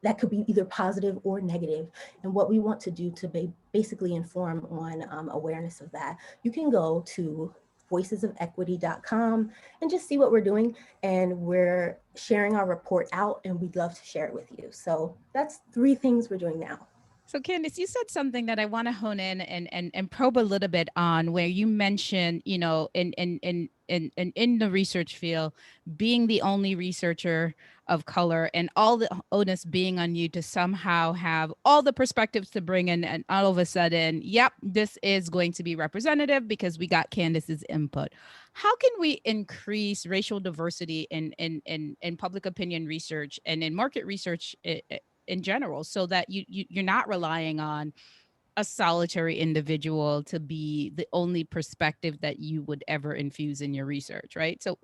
that could be either positive or negative. And what we want to do to basically inform on awareness of that, you can go to voicesofequity.com and just see what we're doing. And we're sharing our report out, and we'd love to share it with you. So that's 3 things we're doing now. So Candace, you said something that I want to hone in and probe a little bit on, where you mentioned, you know, in the research field, being the only researcher of color and all the onus being on you to somehow have all the perspectives to bring in, and all of a sudden, yep, this is going to be representative because we got Candace's input. How can we increase racial diversity in public opinion research and in market research in general, so that you're not relying on a solitary individual to be the only perspective that you would ever infuse in your research, right? So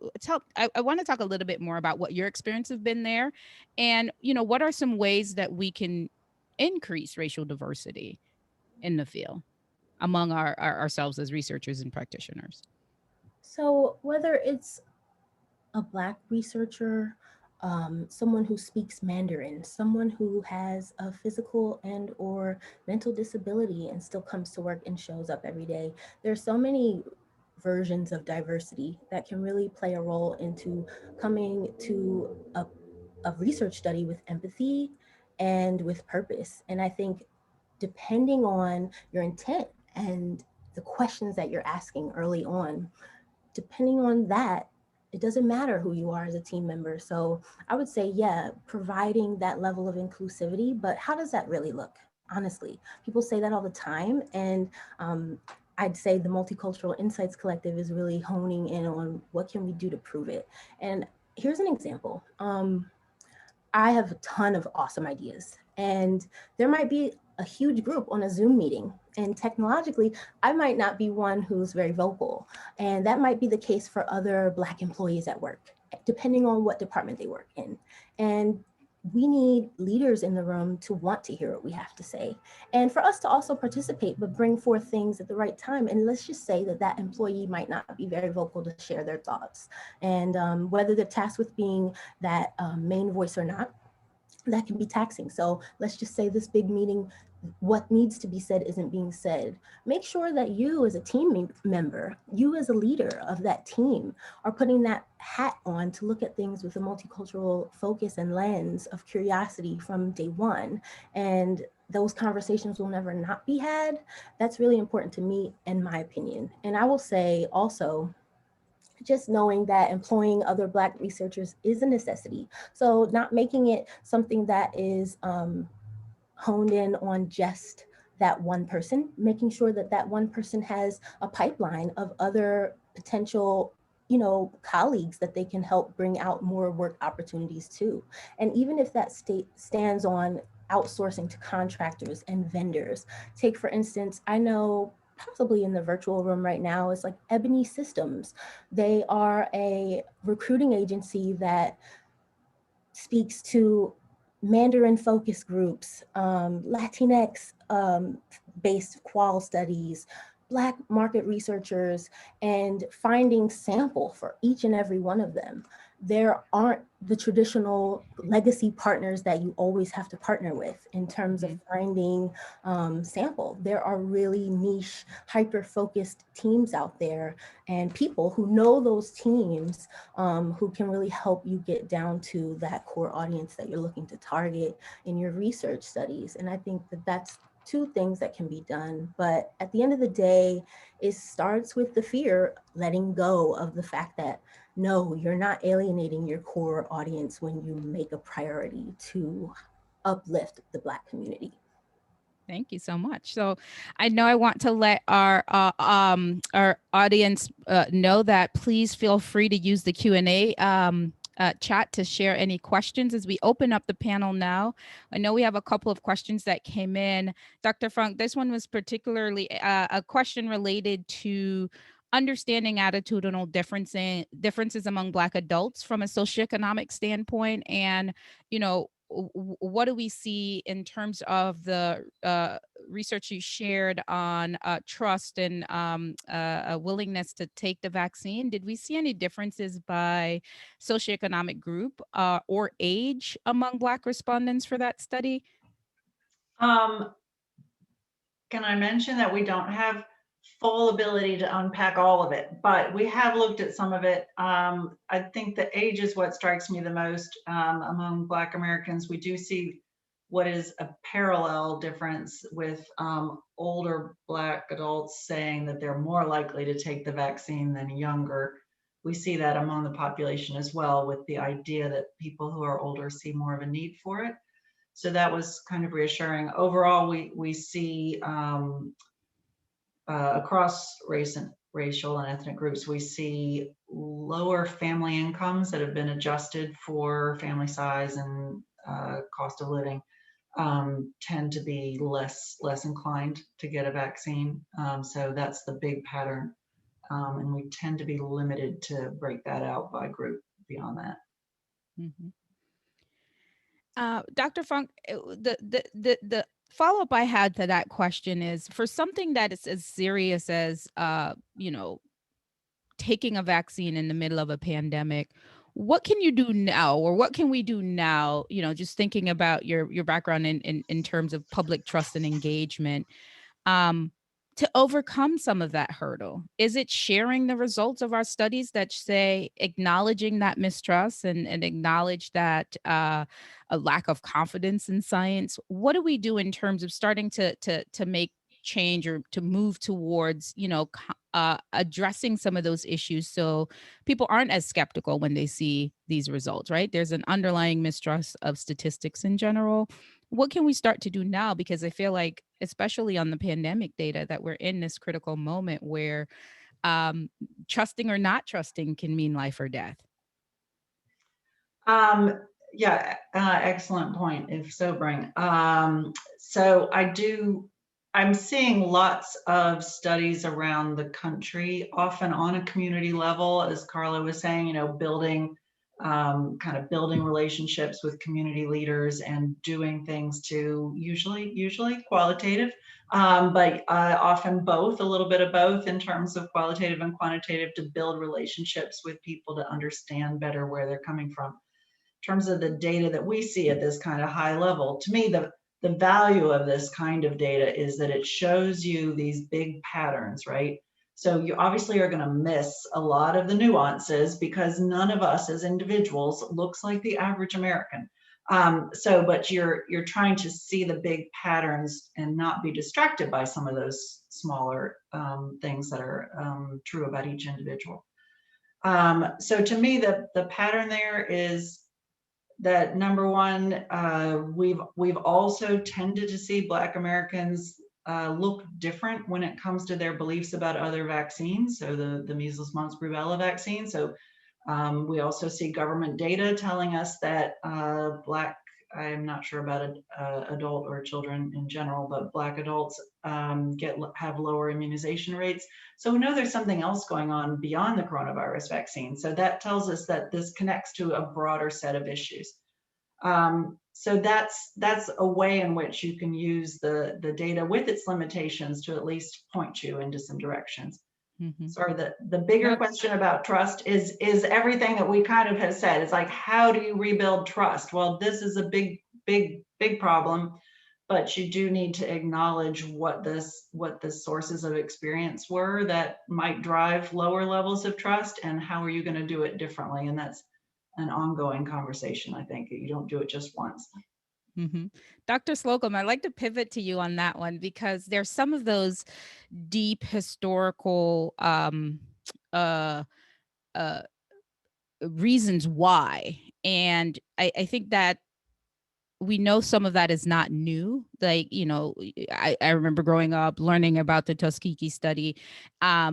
I want to talk a little bit more about what your experience have been there, and what are some ways that we can increase racial diversity in the field among ourselves as researchers and practitioners. So whether it's a Black researcher, someone who speaks Mandarin, someone who has a physical and or mental disability and still comes to work and shows up every day. There's so many versions of diversity that can really play a role into coming to a research study with empathy and with purpose. And I think depending on your intent and the questions that you're asking early on, depending on that, it doesn't matter who you are as a team member. So I would say, yeah, providing that level of inclusivity, but how does that really look? Honestly, people say that all the time. And I'd say the Multicultural Insights Collective is really honing in on what can we do to prove it. And here's an example. I have a ton of awesome ideas, and there might be a huge group on a Zoom meeting, and technologically, I might not be one who's very vocal. And that might be the case for other Black employees at work, depending on what department they work in. And we need leaders in the room to want to hear what we have to say, and for us to also participate, but bring forth things at the right time. And let's just say that that employee might not be very vocal to share their thoughts. And whether they're tasked with being that main voice or not, that can be taxing. So let's just say this big meeting, what needs to be said isn't being said. Make sure that you as a team member, you as a leader of that team, are putting that hat on to look at things with a multicultural focus and lens of curiosity from day one. And those conversations will never not be had. That's really important to me, in my opinion. And I will say also, just knowing that employing other Black researchers is a necessity. So not making it something that is honed in on just that one person, making sure that that one person has a pipeline of other potential, you know, colleagues that they can help bring out more work opportunities too. And even if that state stands on outsourcing to contractors and vendors, take for instance, I know possibly in the virtual room right now is like Ebony Systems. They are a recruiting agency that speaks to Mandarin focus groups, Latinx based qual studies, Black market researchers, and finding sample for each and every one of them. There aren't the traditional legacy partners that you always have to partner with in terms of finding sample. There are really niche, hyper-focused teams out there and people who know those teams who can really help you get down to that core audience that you're looking to target in your research studies. And I think that that's two things that can be done. But at the end of the day, it starts with the fear, letting go of the fact that no, you're not alienating your core audience when you make a priority to uplift the Black community. Thank you so much. So I know I want to let our audience know that please feel free to use the Q&A chat to share any questions as we open up the panel now. I know we have a couple of questions that came in. Dr. Funk, this one was particularly a question related to understanding attitudinal differences among Black adults from a socioeconomic standpoint. And, you know, what do we see in terms of the research you shared on trust and a willingness to take the vaccine? Did we see any differences by socioeconomic group or age among Black respondents for that study? Can I mention that we don't have full ability to unpack all of it, but we have looked at some of it. I think the age is what strikes me the most among Black Americans. We do see what is a parallel difference with older Black adults saying that they're more likely to take the vaccine than younger. We see that among the population as well, with the idea that people who are older see more of a need for it. So that was kind of reassuring. Overall, we see across racial and ethnic groups, we see lower family incomes that have been adjusted for family size and cost of living tend to be less inclined to get a vaccine. So that's the big pattern. And we tend to be limited to break that out by group beyond that. Mm-hmm. Dr. Funk, the follow-up I had to that question is, for something that is as serious as, you know, taking a vaccine in the middle of a pandemic, what can you do now, or what can we do now, you know, just thinking about your background in terms of public trust and engagement, to overcome some of that hurdle? Is it sharing the results of our studies that say acknowledging that mistrust and acknowledge that a lack of confidence in science? What do we do in terms of starting to make change or to move towards, you know, addressing some of those issues so people aren't as skeptical when they see these results, right? There's an underlying mistrust of statistics in general. What can we start to do now? Because I feel like, especially on the pandemic data, that we're in this critical moment where trusting or not trusting can mean life or death. Yeah, excellent point, if sobering. So I'm seeing lots of studies around the country, often on a community level, as Karla was saying, you know, building relationships with community leaders and doing things to usually qualitative, but often both, a little bit of both in terms of qualitative and quantitative, to build relationships with people to understand better where they're coming from. In terms of the data that we see at this kind of high level, to me, the value of this kind of data is that it shows you these big patterns, right? So you obviously are going to miss a lot of the nuances because none of us as individuals looks like the average American. But you're trying to see the big patterns and not be distracted by some of those smaller things that are true about each individual. So to me, the pattern there is that number one, we've also tended to see Black Americans look different when it comes to their beliefs about other vaccines. So the measles, mumps, rubella vaccine. So we also see government data telling us that Black, I'm not sure about adult or children in general, but Black adults have lower immunization rates. So we know there's something else going on beyond the coronavirus vaccine. So that tells us that this connects to a broader set of issues. So that's a way in which you can use the data with its limitations to at least point you into some directions. Mm-hmm. Sorry, the bigger question about trust is everything that we kind of have said. It's like, how do you rebuild trust? Well, this is a big problem, but you do need to acknowledge what the sources of experience were that might drive lower levels of trust, and how are you going to do it differently? And that's an ongoing conversation. I think you don't do it just once. Mm-hmm. Dr. Slocum, I'd like to pivot to you on that one, because there's some of those deep historical reasons why. And I think that we know some of that is not new. Like, you know, I remember growing up learning about the Tuskegee study. How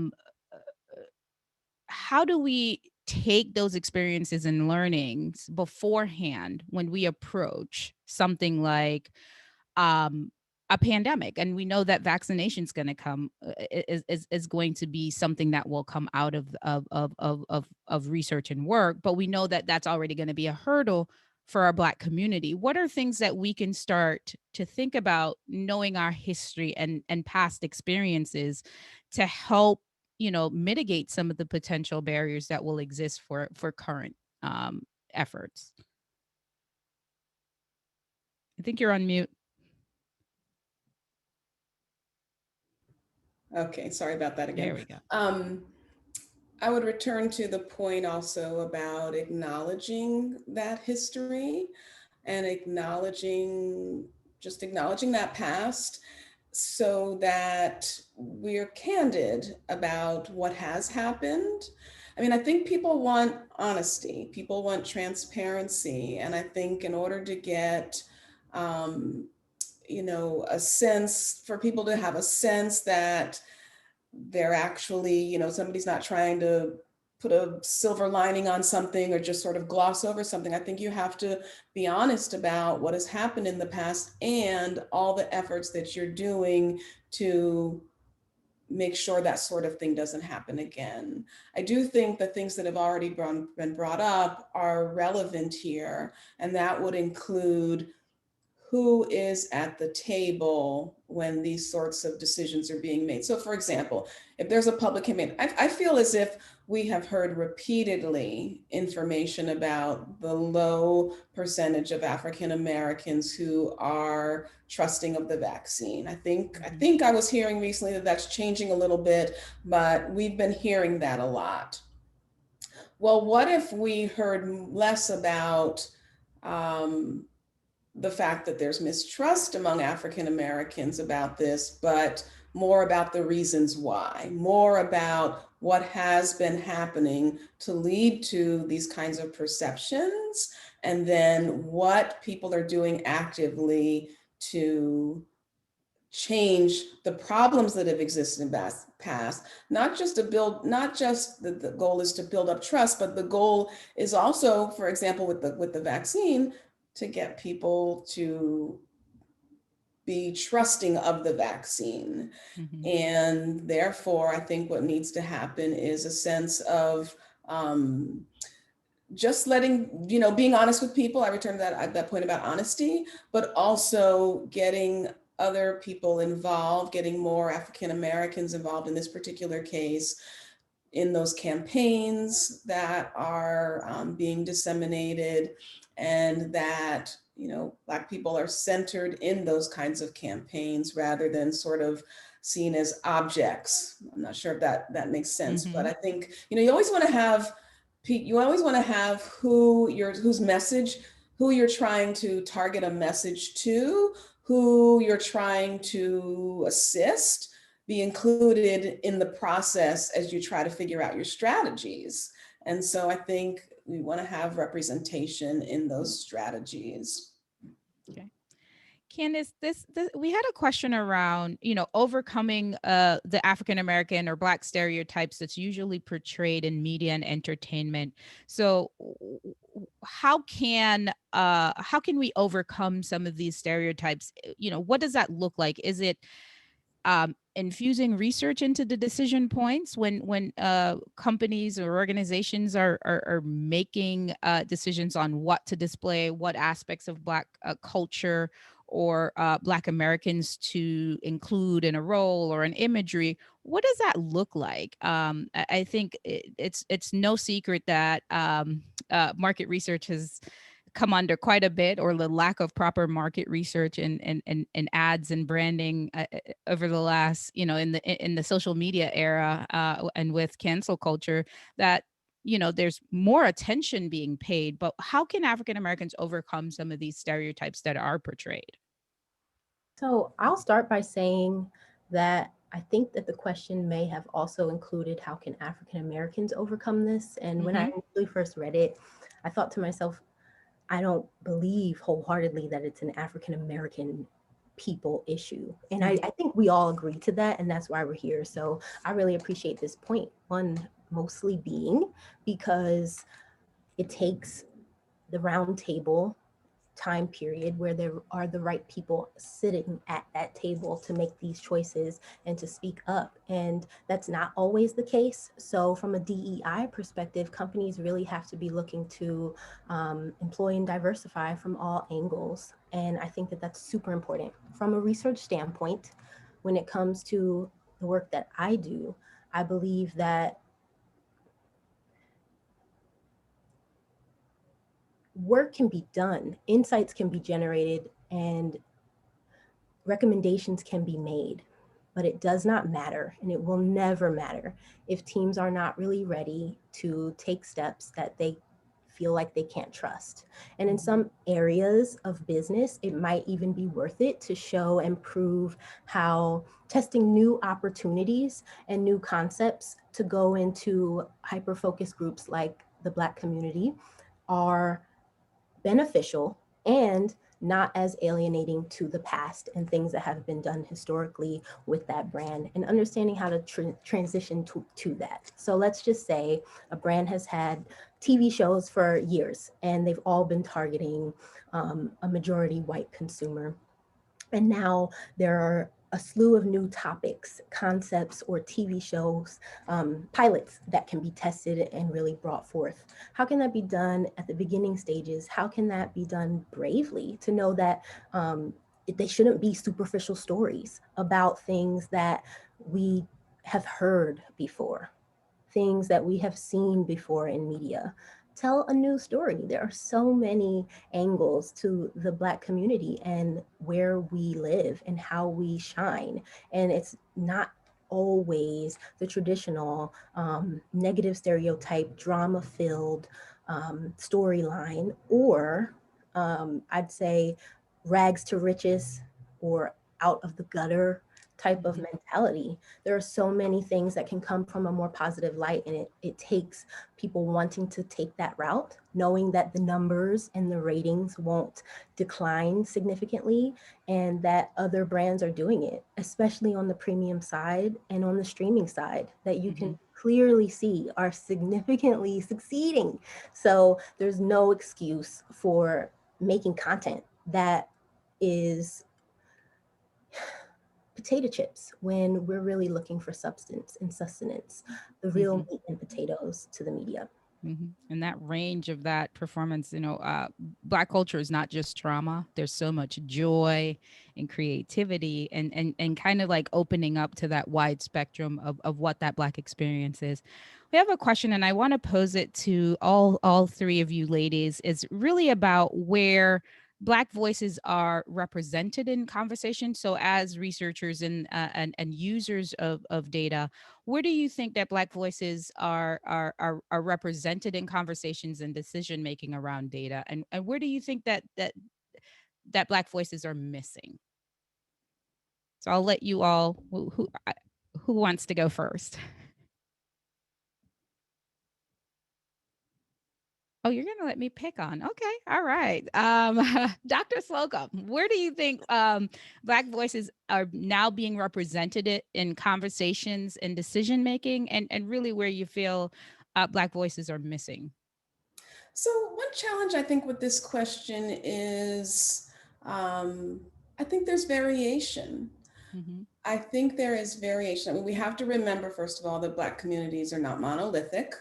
do we take those experiences and learnings beforehand when we approach something like a pandemic? And we know that vaccination is going to come, is going to be something that will come out of research and work, but we know that that's already going to be a hurdle for our Black community. What are things that we can start to think about, knowing our history and past experiences, to help, you know, mitigate some of the potential barriers that will exist for current efforts? I think you're on mute. Okay, sorry about that again. There we go. I would return to the point also about acknowledging that history and acknowledging that past, so that we're candid about what has happened. I mean, I think people want honesty, people want transparency. And I think in order to get, you know, a sense, for people to have a sense that they're actually, you know, somebody's not trying to put a silver lining on something or just sort of gloss over something. I think you have to be honest about what has happened in the past and all the efforts that you're doing to make sure that sort of thing doesn't happen again. I do think the things that have already been brought up are relevant here, and that would include who is at the table when these sorts of decisions are being made. So for example, if there's a public campaign, I feel as if we have heard repeatedly information about the low percentage of African Americans who are trusting of the vaccine. I think I was hearing recently that that's changing a little bit, but we've been hearing that a lot. Well, what if we heard less about the fact that there's mistrust among African Americans about this, but more about the reasons why, more about what has been happening to lead to these kinds of perceptions, and then what people are doing actively to change the problems that have existed in the past, not just the goal is to build up trust, but the goal is also, for example, with the vaccine, to get people to be trusting of the vaccine. Mm-hmm. And therefore, I think what needs to happen is a sense of just letting, you know, being honest with people. I return to that point about honesty, but also getting other people involved, getting more African Americans involved in this particular case, in those campaigns that are being disseminated, and that, you know, Black people are centered in those kinds of campaigns rather than sort of seen as objects. I'm not sure if that makes sense, mm-hmm. But I think, you know, you always want to have whose message, who you're trying to target a message to, who you're trying to assist, be included in the process as you try to figure out your strategies. And so I think we want to have representation in those strategies. Okay. Candace, this we had a question around, overcoming the African American or Black stereotypes that's usually portrayed in media and entertainment. So, how can we overcome some of these stereotypes? What does that look like? Is it infusing research into the decision points when companies or organizations are making decisions on what to display, what aspects of Black culture or Black Americans to include in a role or an imagery? What does that look like? I think it's no secret that market research has come under quite a bit, or the lack of proper market research and ads and branding over the last, in the social media era and with cancel culture, that there's more attention being paid. But how can African Americans overcome some of these stereotypes that are portrayed? So I'll start by saying that I think that the question may have also included how can African Americans overcome this? And when I really first read it, I thought to myself, I don't believe wholeheartedly that it's an African American people issue. And I think we all agree to that, and that's why we're here. So I really appreciate this point. One, mostly being because it takes the round table time period where there are the right people sitting at that table to make these choices and to speak up. And that's not always the case. So from a DEI perspective, companies really have to be looking to employ and diversify from all angles. And I think that that's super important. From a research standpoint, when it comes to the work that I do, I believe that work can be done, insights can be generated, and recommendations can be made, but it does not matter, and it will never matter if teams are not really ready to take steps that they feel like they can't trust. And in some areas of business, it might even be worth it to show and prove how testing new opportunities and new concepts to go into hyper-focus groups like the Black community are beneficial and not as alienating to the past and things that have been done historically with that brand, and understanding how to transition to that. So let's just say a brand has had TV shows for years and they've all been targeting a majority white consumer. And now there are a slew of new topics, concepts, or TV shows, pilots that can be tested and really brought forth. How can that be done at the beginning stages? How can that be done bravely to know that they shouldn't be superficial stories about things that we have heard before, things that we have seen before in media? Tell a new story. There are so many angles to the Black community and where we live and how we shine. And it's not always the traditional negative stereotype, drama-filled storyline, or I'd say rags to riches or out of the gutter type of mentality. There are so many things that can come from a more positive light, and it takes people wanting to take that route, knowing that the numbers and the ratings won't decline significantly, and that other brands are doing it, especially on the premium side and on the streaming side, that you can clearly see are significantly succeeding. So there's no excuse for making content that is potato chips when we're really looking for substance and sustenance, the real meat and potatoes to the media. And that range of that performance, Black culture is not just trauma. There's so much joy and creativity and kind of like opening up to that wide spectrum of what that Black experience is. We have a question, and I want to pose it to all three of you ladies. It's really about where Black voices are represented in conversation. So as researchers and users of data, where do you think that Black voices are represented in conversations and decision making around data, and where do you think that Black voices are missing? So I'll let you all, who wants to go first? Oh, you're going to let me pick on. Okay. All right. Dr. Slocum, where do you think Black voices are now being represented in conversations and decision making, and really where you feel Black voices are missing? So one challenge I think with this question is, I think there's variation. Mm-hmm. I think there is variation. I mean, we have to remember, first of all, that Black communities are not monolithic.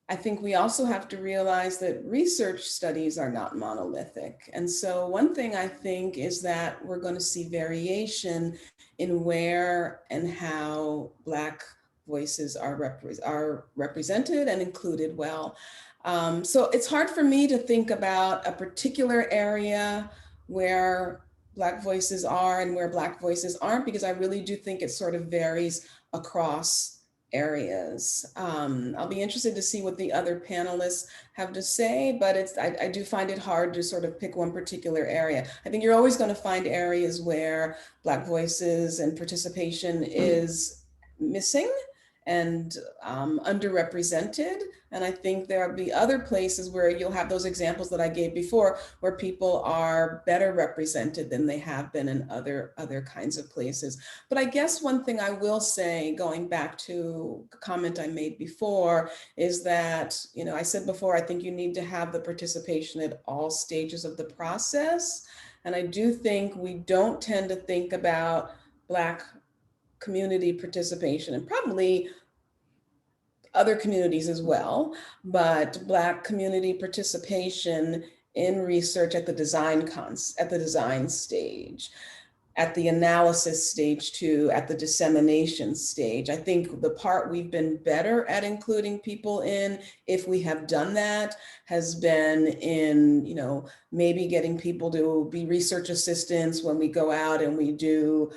I think we also have to realize that research studies are not monolithic. And so one thing I think is that we're going to see variation in where and how Black voices are represented and included well. So it's hard for me to think about a particular area where Black voices are and where Black voices aren't, because I really do think it sort of varies across areas. I'll be interested to see what the other panelists have to say, but I do find it hard to sort of pick one particular area. I think you're always going to find areas where Black voices and participation is missing and underrepresented. And I think there'll be other places where you'll have those examples that I gave before, where people are better represented than they have been in other kinds of places. But I guess one thing I will say, going back to a comment I made before, is that, you know, I said before, I think you need to have the participation at all stages of the process. And I do think we don't tend to think about Black community participation, and probably other communities as well, but Black community participation in research at the design stage, at the analysis stage too, at the dissemination stage. I think the part we've been better at including people in, if we have done that, has been in, you know, maybe getting people to be research assistants when we go out and we do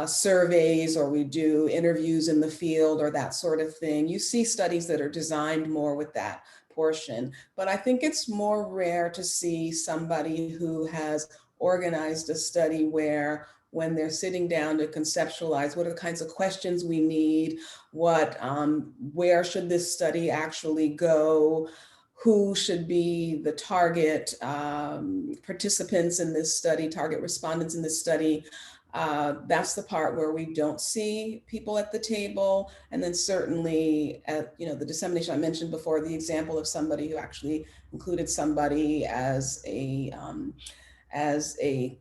surveys or we do interviews in the field or that sort of thing. You see studies that are designed more with that portion, but I think it's more rare to see somebody who has organized a study where, when they're sitting down to conceptualize what are the kinds of questions we need, where should this study actually go, who should be the target participants in this study, target respondents in this study. That's the part where we don't see people at the table. And then certainly at, you know, the dissemination, I mentioned before the example of somebody who actually included somebody as a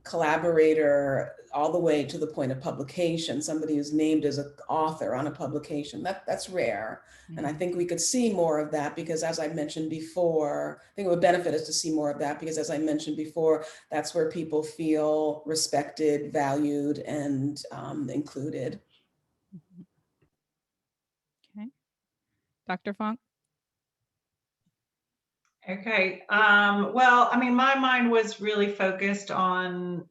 collaborator all the way to the point of publication, somebody who's named as an author on a publication. That's rare. Mm-hmm. And I think we could see more of that, because as I mentioned before, I think it would benefit us to see more of that, because as I mentioned before, that's where people feel respected, valued, and included. Okay. Dr. Funk? Okay, well, I mean, my mind was really focused on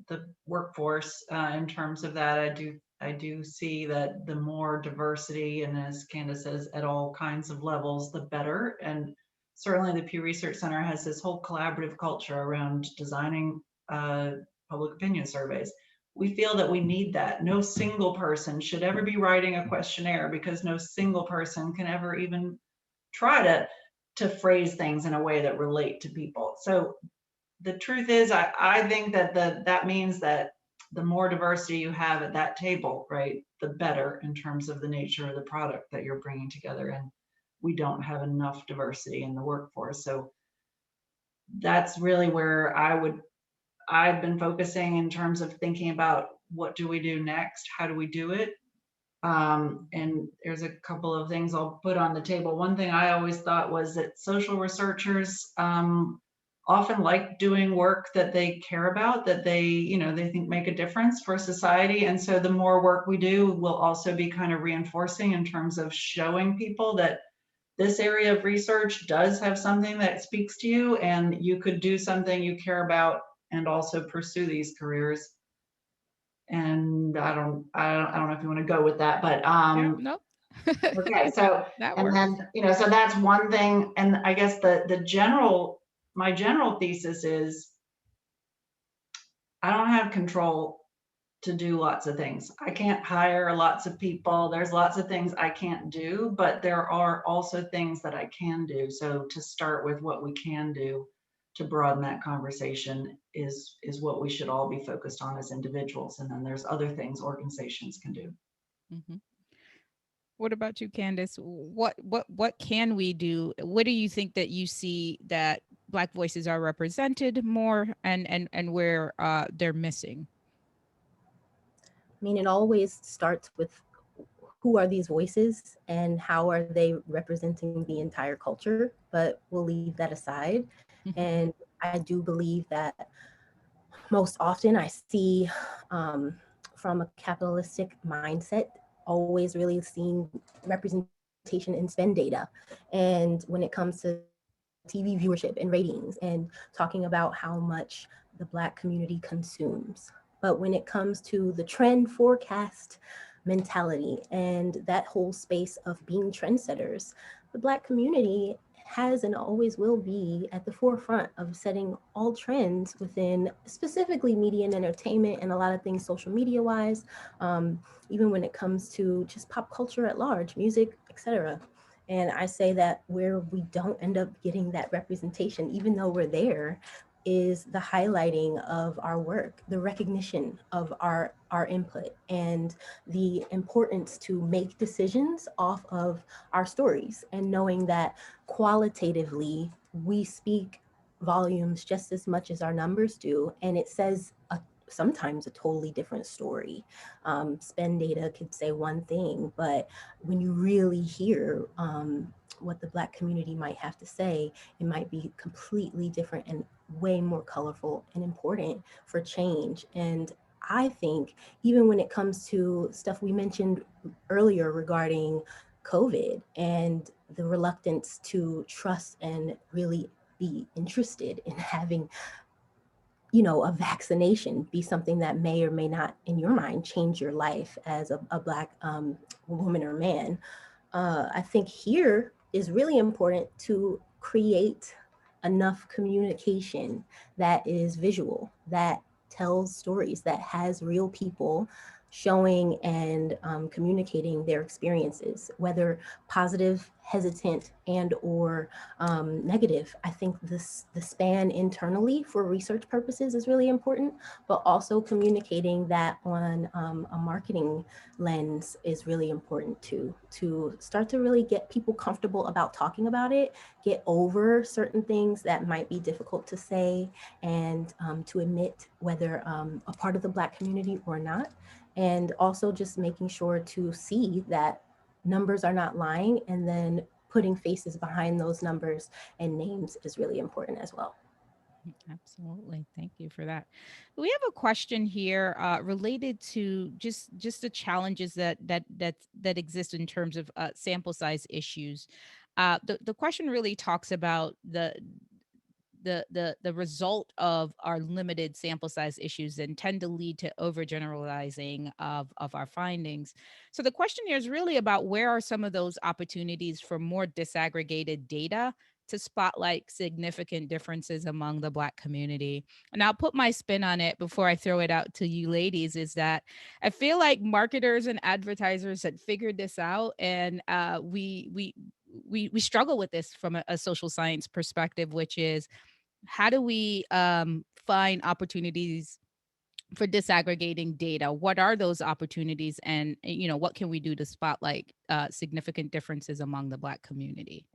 the workforce in terms of that. I do see that the more diversity, and as Candace says, at all kinds of levels, the better. And certainly the Pew Research Center has this whole collaborative culture around designing public opinion surveys. We feel that we need that. No single person should ever be writing a questionnaire, because no single person can ever even try to phrase things in a way that relate to people. So the truth is, I think that that means that the more diversity you have at that table, right, the better in terms of the nature of the product that you're bringing together. And we don't have enough diversity in the workforce. So that's really where I've been focusing in terms of thinking about what do we do next? How do we do it? And there's a couple of things I'll put on the table. One thing I always thought was that social researchers often like doing work that they care about, that they think make a difference for society. And so the more work we do will also be kind of reinforcing in terms of showing people that this area of research does have something that speaks to you, and you could do something you care about and also pursue these careers. And I don't know if you want to go with that, but Nope. Okay, so and then so that's one thing. And I guess my general thesis is I don't have control to do lots of things. I can't hire lots of people. There's lots of things I can't do, but there are also things that I can do. So to start with what we can do to broaden that conversation is what we should all be focused on as individuals. And then there's other things organizations can do. Mm-hmm. What about you, Candace? What can we do? What do you think that you see that Black voices are represented more, and where they're missing? I mean, it always starts with who are these voices and how are they representing the entire culture, but we'll leave that aside. And I do believe that most often I see from a capitalistic mindset, always really seeing representation in spend data. And when it comes to TV viewership and ratings and talking about how much the Black community consumes. But when it comes to the trend forecast mentality and that whole space of being trendsetters, the Black community has and always will be at the forefront of setting all trends within specifically media and entertainment and a lot of things social media wise, even when it comes to just pop culture at large, music, etc. And I say that where we don't end up getting that representation, even though we're there, is the highlighting of our work, the recognition of our input, and the importance to make decisions off of our stories, and knowing that qualitatively we speak volumes just as much as our numbers do, and it says sometimes a totally different story. Spend data could say one thing, but when you really hear what the Black community might have to say, it might be completely different and way more colorful and important for change. And I think even when it comes to stuff we mentioned earlier regarding COVID and the reluctance to trust and really be interested in having, you know, a vaccination be something that may or may not, in your mind, change your life as a Black woman or man. I think here is really important to create enough communication that is visual, that tells stories, that has real people showing and communicating their experiences, whether positive, hesitant, and or negative. I think the span internally for research purposes is really important, but also communicating that on a marketing lens is really important too, to start to really get people comfortable about talking about it, get over certain things that might be difficult to say, and to admit whether a part of the Black community or not. And also just making sure to see that numbers are not lying, and then putting faces behind those numbers and names is really important as well. Absolutely. Thank you for that. We have a question here related to just the challenges that exist in terms of sample size issues. The question really talks about the result of our limited sample size issues and tend to lead to overgeneralizing of our findings. So the question here is really about where are some of those opportunities for more disaggregated data to spotlight significant differences among the Black community. And I'll put my spin on it before I throw it out to you ladies, is that I feel like marketers and advertisers had figured this out, and we struggle with this from a social science perspective, which is how do we find opportunities for disaggregating data? What are those opportunities, and you know, what can we do to spotlight significant differences among the Black community?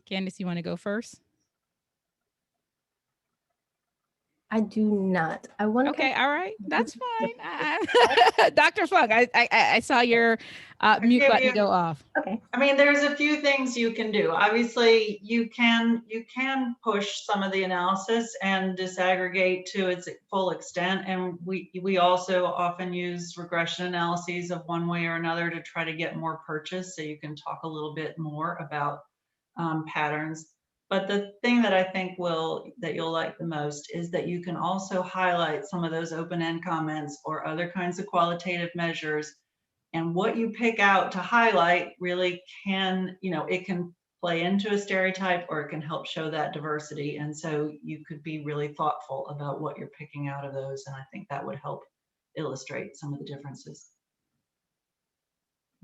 Candace, you want to go first? I do not. I want to. Okay, all right, that's fine. Dr. Funk, I saw your mute button go off. Okay. I mean, there's a few things you can do. Obviously, you can push some of the analysis and disaggregate to its full extent. And we also often use regression analyses of one way or another to try to get more purchase, so you can talk a little bit more about patterns. But the thing that I think that you'll like the most is that you can also highlight some of those open-end comments or other kinds of qualitative measures. And what you pick out to highlight really can, you know, it can play into a stereotype or it can help show that diversity. And so you could be really thoughtful about what you're picking out of those. And I think that would help illustrate some of the differences.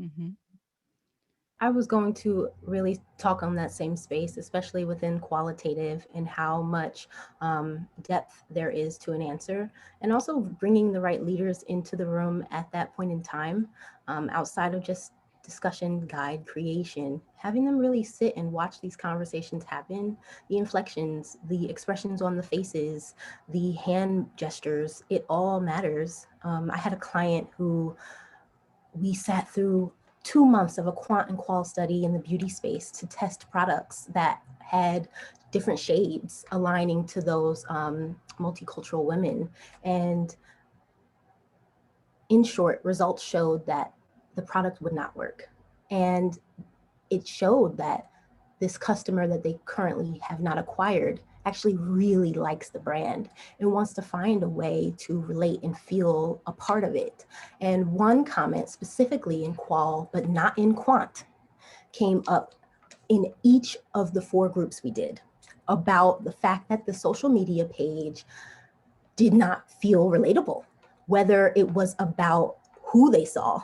Mm-hmm. I was going to really talk on that same space, especially within qualitative and how much depth there is to an answer, and also bringing the right leaders into the room at that point in time, outside of just discussion guide creation, having them really sit and watch these conversations happen, the inflections, the expressions on the faces, the hand gestures, it all matters. I had a client who we sat through 2 months of a quant and qual study in the beauty space to test products that had different shades aligning to those multicultural women. And in short, results showed that the product would not work. And it showed that this customer that they currently have not acquired actually really likes the brand and wants to find a way to relate and feel a part of it. And one comment specifically in qual, but not in quant, came up in each of the 4 groups we did about the fact that the social media page did not feel relatable, whether it was about who they saw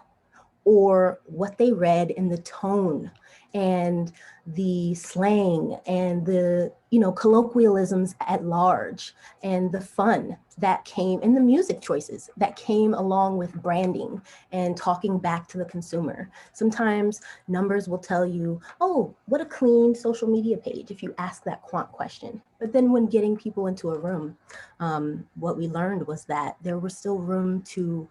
or what they read in the tone and the slang and the colloquialisms at large and the fun that came and the music choices that came along with branding and talking back to the consumer. Sometimes numbers will tell you, oh, what a clean social media page if you ask that quant question. But then when getting people into a room, what we learned was that there was still room to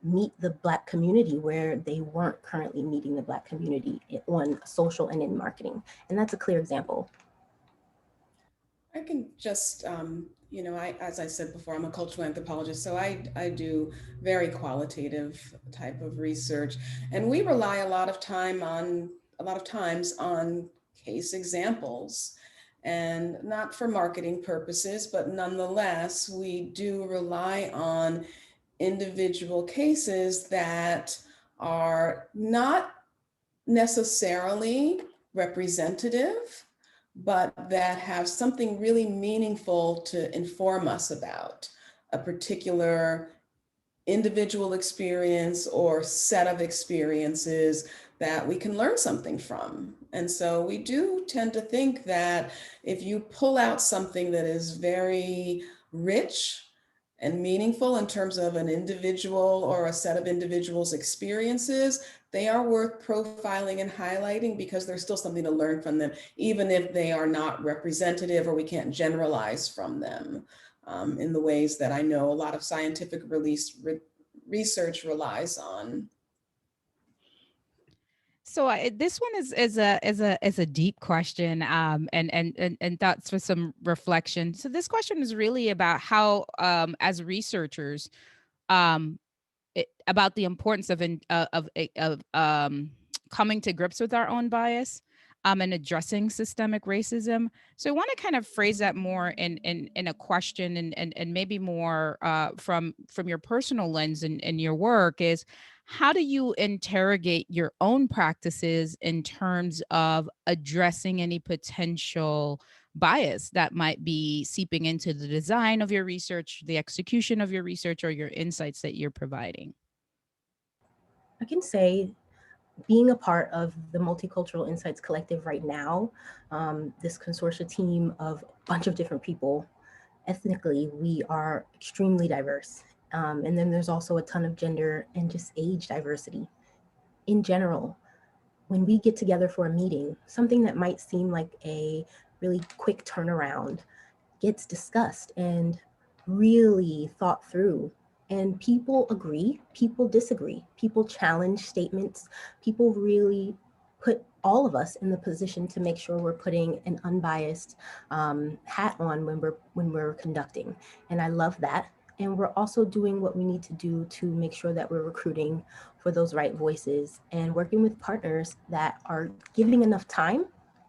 meet the Black community where they weren't currently meeting the Black community on social and in marketing. And that's a clear example. I can just, as I said before, I'm a cultural anthropologist, so I do very qualitative type of research, and we rely a lot of times on case examples, and not for marketing purposes, but nonetheless, we do rely on individual cases that are not necessarily representative, but that have something really meaningful to inform us about a particular individual experience or set of experiences that we can learn something from. And so we do tend to think that if you pull out something that is very rich and meaningful in terms of an individual or a set of individuals' experiences, they are worth profiling and highlighting because there's still something to learn from them, even if they are not representative or we can't generalize from them in the ways that I know a lot of scientific research relies on. So this one is a deep question, and thoughts for some reflection. So this question is really about how, as researchers, about the importance of coming to grips with our own bias, and addressing systemic racism. So I want to kind of phrase that more in a question, and maybe more from your personal lens and your work is, how do you interrogate your own practices in terms of addressing any potential bias that might be seeping into the design of your research, the execution of your research, or your insights that you're providing? I can say, being a part of the Multicultural Insights Collective right now, this consortia team of a bunch of different people, ethnically, we are extremely diverse. And then there's also a ton of gender and just age diversity. In general, when we get together for a meeting, something that might seem like a really quick turnaround gets discussed and really thought through. And people agree, people disagree, people challenge statements, people really put all of us in the position to make sure we're putting an unbiased hat on when we're conducting. And I love that. And we're also doing what we need to do to make sure that we're recruiting for those right voices and working with partners that are giving enough time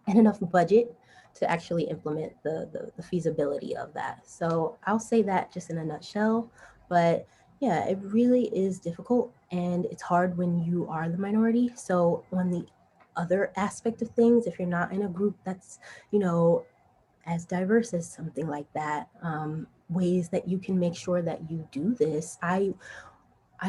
and enough budget to actually implement the feasibility of that. So I'll say that just in a nutshell, but yeah, it really is difficult and it's hard when you are the minority. So on the other aspect of things, if you're not in a group that's, you know, as diverse as something like that, ways that you can make sure that you do this. I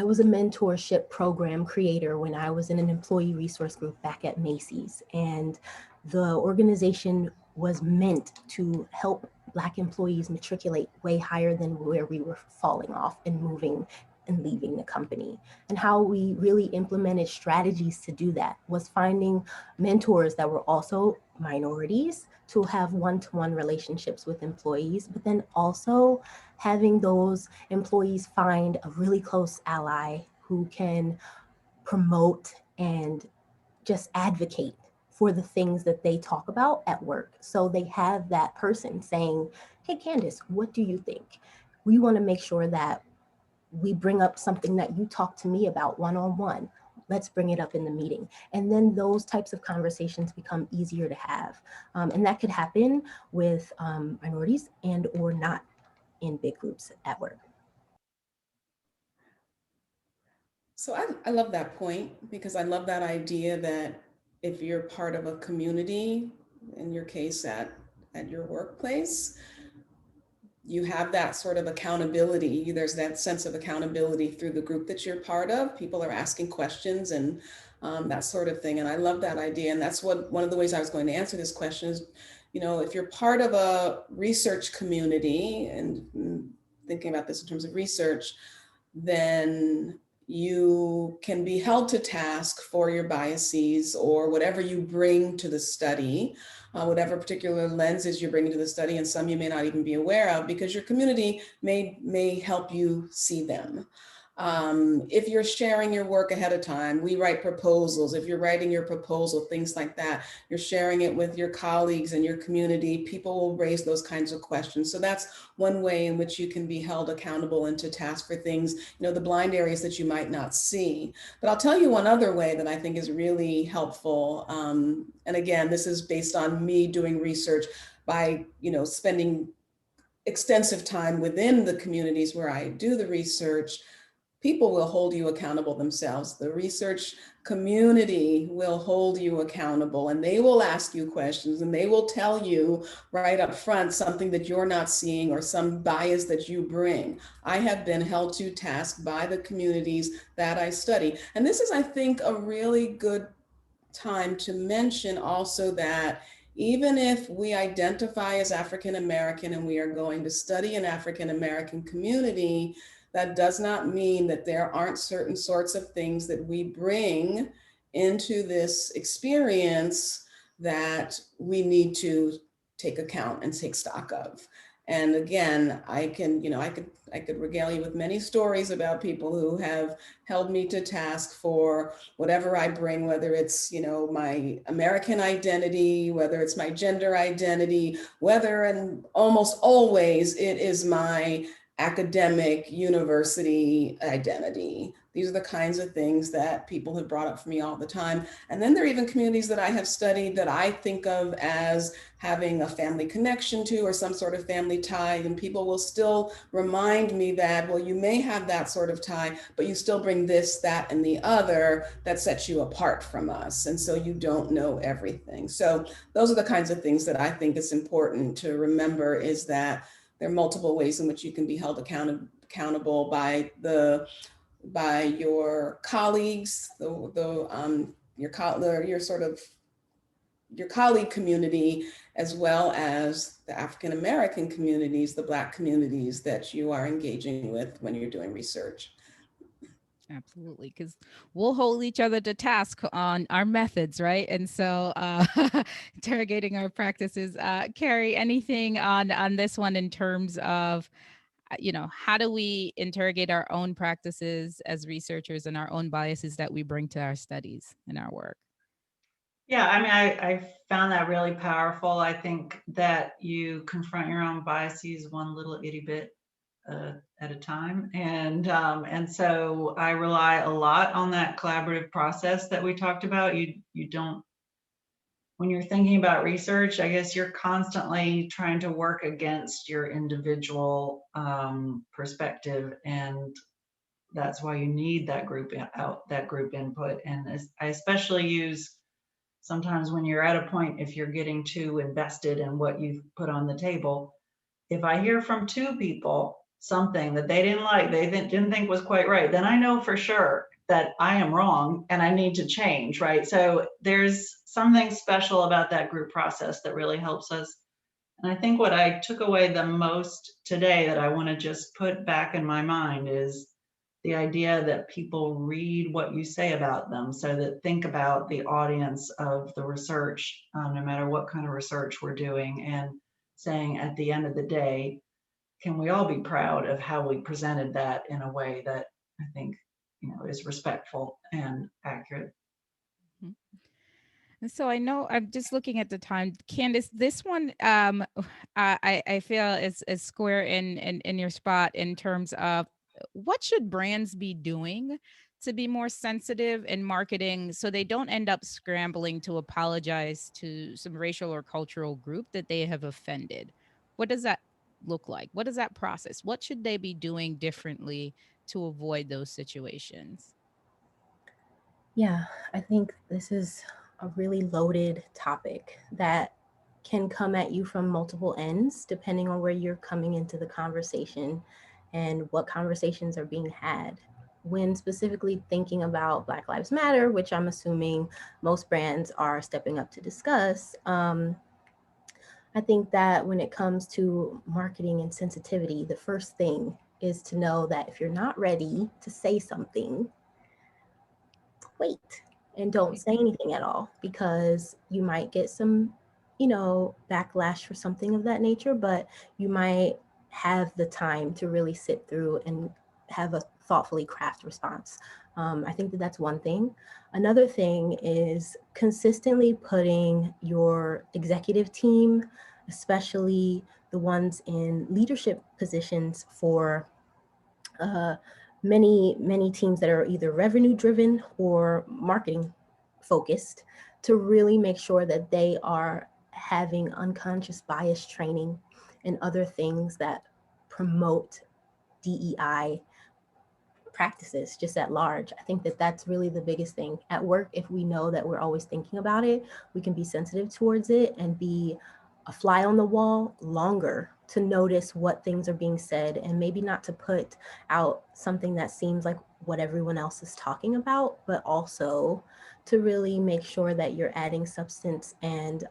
was a mentorship program creator when I was in an employee resource group back at Macy's, and the organization was meant to help Black employees matriculate way higher than where we were falling off and moving and leaving the company. And how we really implemented strategies to do that was finding mentors that were also minorities to have one-to-one relationships with employees, but then also having those employees find a really close ally who can promote and just advocate for the things that they talk about at work. So they have that person saying, hey, Candace, what do you think? We want to make sure that we bring up something that you talk to me about one-on-one. Let's bring it up in the meeting. And then those types of conversations become easier to have. And that could happen with minorities and or not in big groups at work. So I love that point, because I love that idea that if you're part of a community, in your case at your workplace, you have that sort of accountability. There's that sense of accountability through the group that you're part of. People are asking questions and that sort of thing. And I love that idea. And that's one of the ways I was going to answer this question is, you know, if you're part of a research community, and thinking about this in terms of research, then you can be held to task for your biases or whatever you bring to the study, whatever particular lenses you're bringing to the study, and some you may not even be aware of, because your community may help you see them. If you're sharing your work ahead of time, we write proposals. If you're writing your proposal, things like that, you're sharing it with your colleagues and your community, people will raise those kinds of questions. So that's one way in which you can be held accountable and to task for things, you know, the blind areas that you might not see. But I'll tell you one other way that I think is really helpful. And again, this is based on me doing research by, you know, spending extensive time within the communities where I do the research. People will hold you accountable themselves. The research community will hold you accountable, and they will ask you questions, and they will tell you right up front something that you're not seeing or some bias that you bring. I have been held to task by the communities that I study. And this is, I think, a really good time to mention also that even if we identify as African American and we are going to study an African American community, that does not mean that there aren't certain sorts of things that we bring into this experience that we need to take account and take stock of. And again, I could regale you with many stories about people who have held me to task for whatever I bring, whether it's, you know, my American identity, whether it's my gender identity, whether, and almost always it is my academic university identity. These are the kinds of things that people have brought up for me all the time. And then there are even communities that I have studied that I think of as having a family connection to or some sort of family tie. And people will still remind me that, well, you may have that sort of tie, but you still bring this, that, and the other that sets you apart from us. And so you don't know everything. So those are the kinds of things that I think is important to remember, is that there are multiple ways in which you can be held accountable by your colleagues, your colleague community, as well as the African American communities, the Black communities that you are engaging with when you're doing research. Absolutely, because we'll hold each other to task on our methods, right? And so interrogating our practices. Cary, anything on this one in terms of, you know, how do we interrogate our own practices as researchers and our own biases that we bring to our studies and our work? Yeah, I mean, I found that really powerful. I think that you confront your own biases one little itty bit at a time. And so I rely a lot on that collaborative process that we talked about. You don't, when you're thinking about research, I guess you're constantly trying to work against your individual perspective, and that's why you need that group input. And I especially use sometimes when you're at a point, if you're getting too invested in what you've put on the table, if I hear from two people something that they didn't like, they didn't think was quite right, then I know for sure that I am wrong and I need to change, right? So there's something special about that group process that really helps us. And I think what I took away the most today that I want to just put back in my mind is the idea that people read what you say about them. So that think about the audience of the research, no matter what kind of research we're doing, and saying at the end of the day, can we all be proud of how we presented that in a way that I think, is respectful and accurate. And so I know I'm just looking at the time, Candace, this one I feel is square in your spot in terms of what should brands be doing to be more sensitive in marketing so they don't end up scrambling to apologize to some racial or cultural group that they have offended. What does that look like? What is that process? What should they be doing differently to avoid those situations? Yeah, I think this is a really loaded topic that can come at you from multiple ends, depending on where you're coming into the conversation and what conversations are being had. When specifically thinking about Black Lives Matter, which I'm assuming most brands are stepping up to discuss, I think that when it comes to marketing and sensitivity, the first thing is to know that if you're not ready to say something, wait and don't say anything at all, because you might get some, backlash for something of that nature, but you might have the time to really sit through and have a thoughtfully craft response. I think that that's one thing. Another thing is consistently putting your executive team, especially the ones in leadership positions for many teams that are either revenue driven or marketing focused, to really make sure that they are having unconscious bias training and other things that promote DEI practices just at large. I think that that's really the biggest thing at work. If we know that we're always thinking about it, we can be sensitive towards it and be a fly on the wall longer to notice what things are being said, and maybe not to put out something that seems like what everyone else is talking about, but also to really make sure that you're adding substance and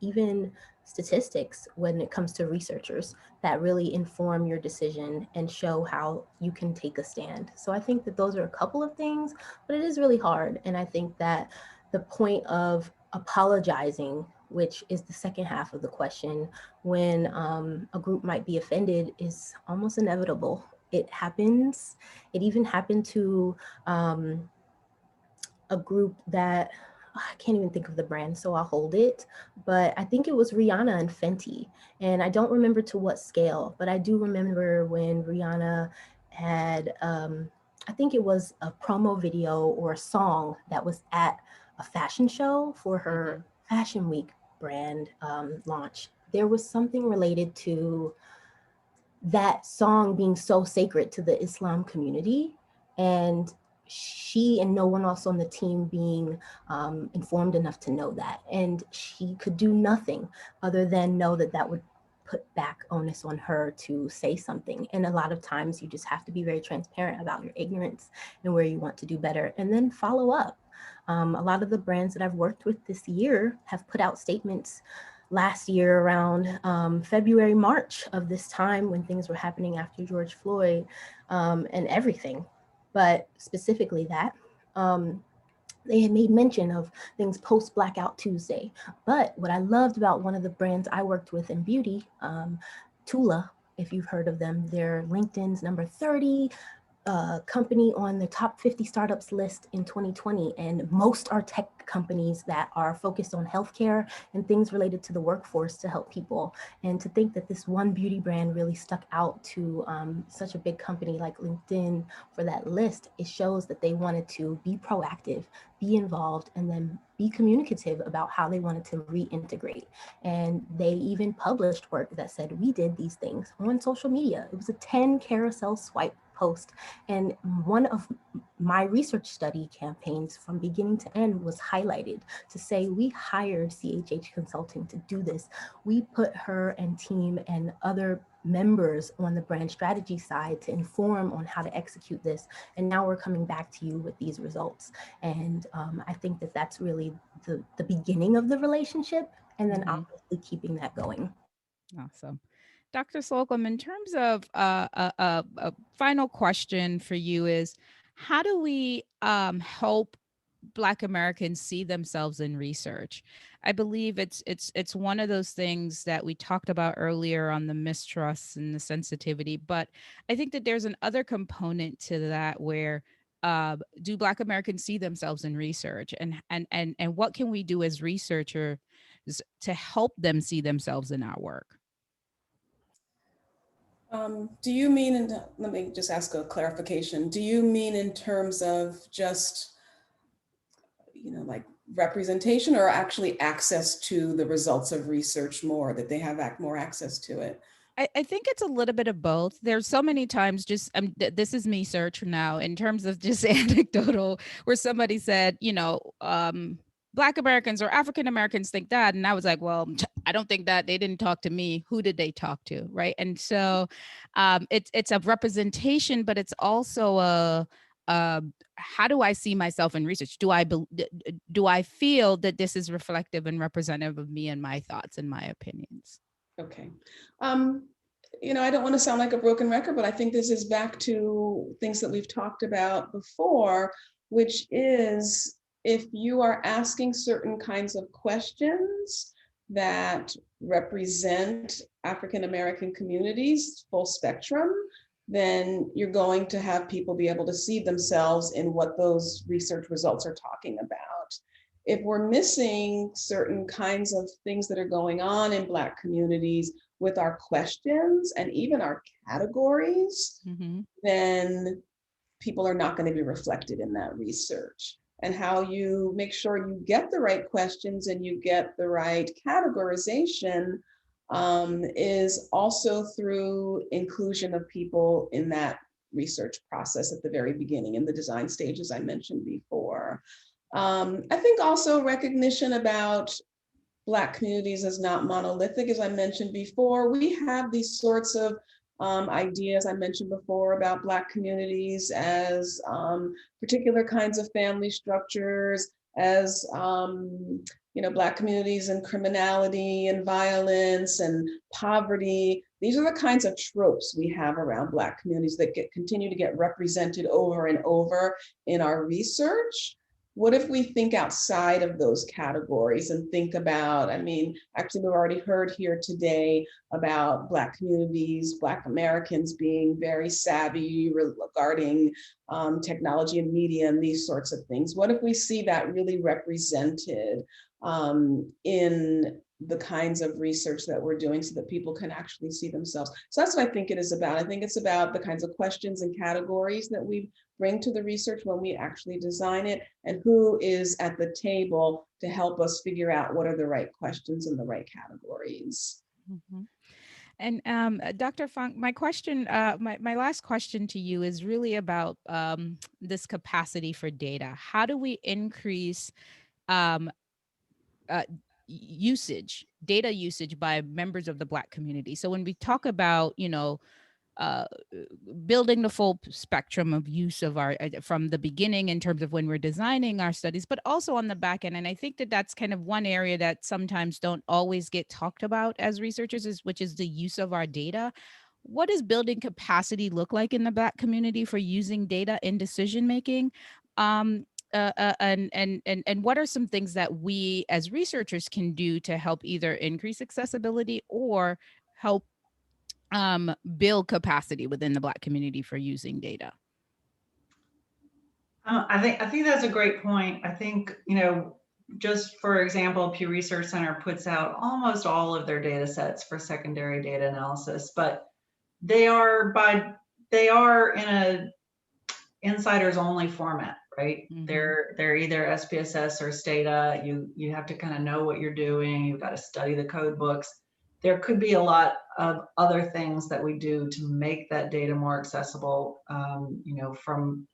even statistics when it comes to researchers that really inform your decision and show how you can take a stand. So I think that those are a couple of things, but it is really hard. And I think that the point of apologizing, which is the second half of the question, when a group might be offended, is almost inevitable. It happens. It even happened to a group that, I can't even think of the brand, so I'll hold it. But I think it was Rihanna and Fenty. And I don't remember to what scale, but I do remember when Rihanna had, I think it was a promo video or a song that was at a fashion show for her Fashion Week brand launch. There was something related to that song being so sacred to the Islam community, and she and no one else on the team being informed enough to know that. And she could do nothing other than know that that would put back onus on her to say something. And a lot of times you just have to be very transparent about your ignorance and where you want to do better, and then follow up. A lot of the brands that I've worked with this year have put out statements last year around February, March of this time when things were happening after George Floyd and everything, but specifically that. They had made mention of things post Blackout Tuesday. But what I loved about one of the brands I worked with in beauty, Tula, if you've heard of them, they're LinkedIn's number 30 company on the top 50 startups list in 2020. And most are tech companies that are focused on healthcare and things related to the workforce to help people. And to think that this one beauty brand really stuck out to such a big company like LinkedIn for that list, it shows that they wanted to be proactive, be involved, and then be communicative about how they wanted to reintegrate. And they even published work that said, we did these things on social media. It was a 10 carousel swipe host. And one of my research study campaigns from beginning to end was highlighted to say we hired CHH Consulting to do this. We put her and team and other members on the brand strategy side to inform on how to execute this. And now we're coming back to you with these results. And I think that that's really the beginning of the relationship, and then obviously keeping that going. Awesome. Dr. Slocum, in terms of a final question for you is, how do we help Black Americans see themselves in research? I believe it's one of those things that we talked about earlier on the mistrust and the sensitivity, but I think that there's an other component to that where do Black Americans see themselves in research, and what can we do as researchers to help them see themselves in our work? Do you mean, and let me just ask a clarification. Do you mean in terms of just, like representation, or actually access to the results of research more, that they have more access to it? I think it's a little bit of both. There's so many times just, this is me search now in terms of just anecdotal, where somebody said, Black Americans or African Americans think that. And I was like, well, I don't think that. They didn't talk to me. Who did they talk to? Right. And so it's a representation, but it's also how do I see myself in research? Do I feel that this is reflective and representative of me and my thoughts and my opinions? Okay. I don't want to sound like a broken record, but I think this is back to things that we've talked about before, which is, if you are asking certain kinds of questions that represent African American communities, full spectrum, then you're going to have people be able to see themselves in what those research results are talking about. If we're missing certain kinds of things that are going on in Black communities with our questions and even our categories, then people are not going to be reflected in that research. And how you make sure you get the right questions and you get the right categorization is also through inclusion of people in that research process at the very beginning, in the design stages I mentioned before. I think also recognition about Black communities as not monolithic, as I mentioned before. We have these sorts of ideas I mentioned before about Black communities as particular kinds of family structures, as Black communities and criminality and violence and poverty. These are the kinds of tropes we have around Black communities that continue to get represented over and over in our research. What if we think outside of those categories and think about, actually we've already heard here today about Black communities, Black Americans being very savvy regarding technology and media and these sorts of things. What if we see that really represented in the kinds of research that we're doing so that people can actually see themselves? So that's what I think it is about. I think it's about the kinds of questions and categories that we bring to the research when we actually design it, and who is at the table to help us figure out what are the right questions and the right categories. And Dr. Funk, my question, my last question to you is really about this capacity for data. How do we increase data usage by members of the Black community? So when we talk about, building the full spectrum of use of our, from the beginning in terms of when we're designing our studies, but also on the back end. And I think that that's kind of one area that sometimes don't always get talked about as researchers, which is the use of our data. What does building capacity look like in the Black community for using data in decision-making? And what are some things that we as researchers can do to help either increase accessibility or help build capacity within the Black community for using data? I think that's a great point. I think, just for example, Pew Research Center puts out almost all of their data sets for secondary data analysis, but they are in a insiders only format, right? They're either SPSS or Stata. You have to kind of know what you're doing. You've got to study the code books. there could be a lot of other things that we do to make that data more accessible. You know, from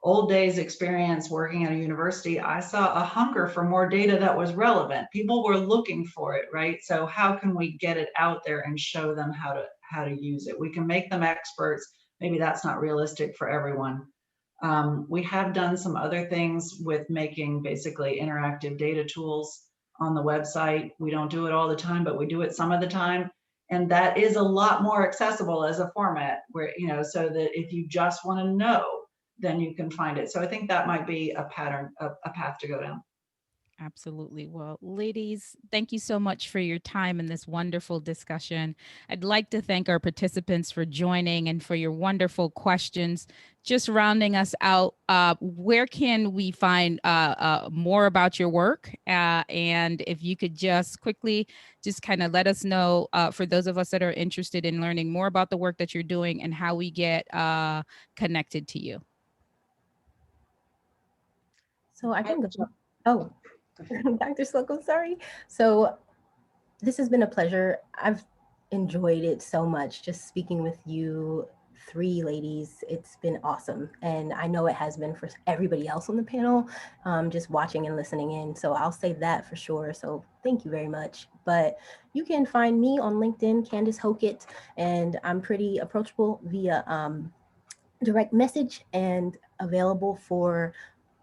old days experience working at a university, I saw a hunger for more data that was relevant. People were looking for it, right? So how can we get it out there and show them how to use it? We can make them experts. Maybe that's not realistic for everyone. We have done some other things with making basically interactive data tools on the website. We don't do it all the time, but we do it some of the time. And that is a lot more accessible as a format where, you know, so that if you just want to know, then you can find it. So I think that might be a pattern, a path to go down. Absolutely. Well, ladies, thank you so much for your time in this wonderful discussion. I'd like to thank our participants for joining and for your wonderful questions. Just rounding us out, where can we find more about your work? And if you could just quickly just kind of let us know, for those of us that are interested in learning more about the work that you're doing and how we get connected to you. So I can go. Oh, Dr. Slocum, sorry. So this has been a pleasure. I've enjoyed it so much, just speaking with you three ladies. It's been awesome. And I know it has been for everybody else on the panel, just watching and listening in. So I'll say that for sure. So thank you very much. But you can find me on LinkedIn, Candace Hokett, and I'm pretty approachable via direct message and available for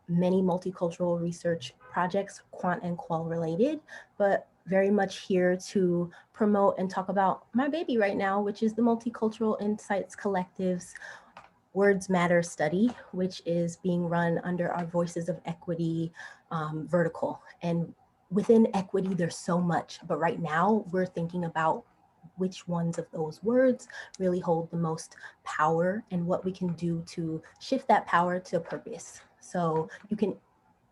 many multicultural research projects, quant and qual related, but very much here to promote and talk about my baby right now, which is the Multicultural Insights Collective's Words Matter study, which is being run under our Voices of Equity vertical. And within equity, there's so much, but right now we're thinking about which ones of those words really hold the most power and what we can do to shift that power to purpose. So you can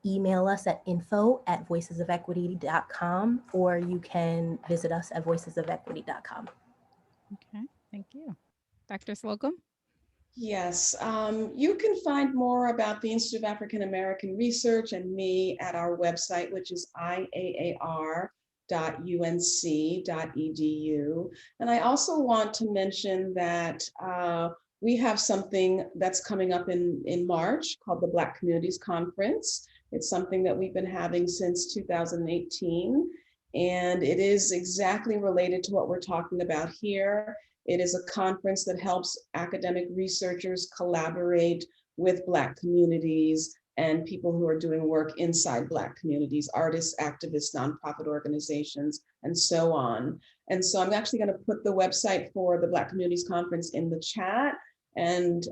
email us at info@voicesofequity.com, or you can visit us at voicesofequity.com. Okay, thank you. Dr. Slocum? Yes, you can find more about the Institute of African American Research and me at our website, which is iaar.unc.edu. And I also want to mention that we have something that's coming up in March called the Black Communities Conference. It's something that we've been having since 2018, and it is exactly related to what we're talking about here. It is a conference that helps academic researchers collaborate with Black communities and people who are doing work inside Black communities, artists, activists, nonprofit organizations, and so on. And so I'm actually going to put the website for the Black Communities Conference in the chat, and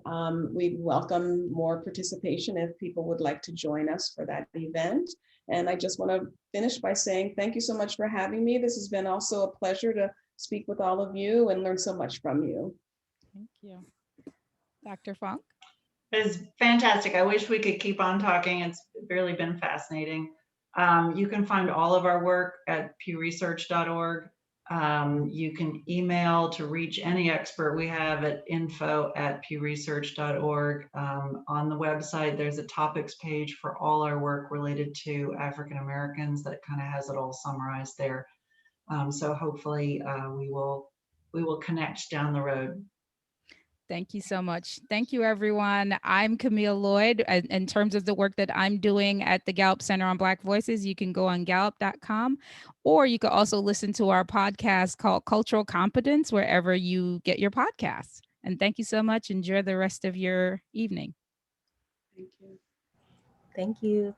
we welcome more participation if people would like to join us for that event. And I just want to finish by saying thank you so much for having me. This has been also a pleasure to speak with all of you and learn so much from you. Thank you. Dr. Funk? It's fantastic. I wish we could keep on talking. It's really been fascinating. You can find all of our work at pewresearch.org. You can email to reach any expert we have at info@pewresearch.org. On the website, there's a topics page for all our work related to African Americans that kind of has it all summarized there. So hopefully we will connect down the road. Thank you so much. Thank you, everyone. I'm Camille Lloyd. In terms of the work that I'm doing at the Gallup Center on Black Voices, you can go on gallup.com, or you can also listen to our podcast called Cultural Competence, wherever you get your podcasts. And thank you so much. Enjoy the rest of your evening. Thank you. Thank you.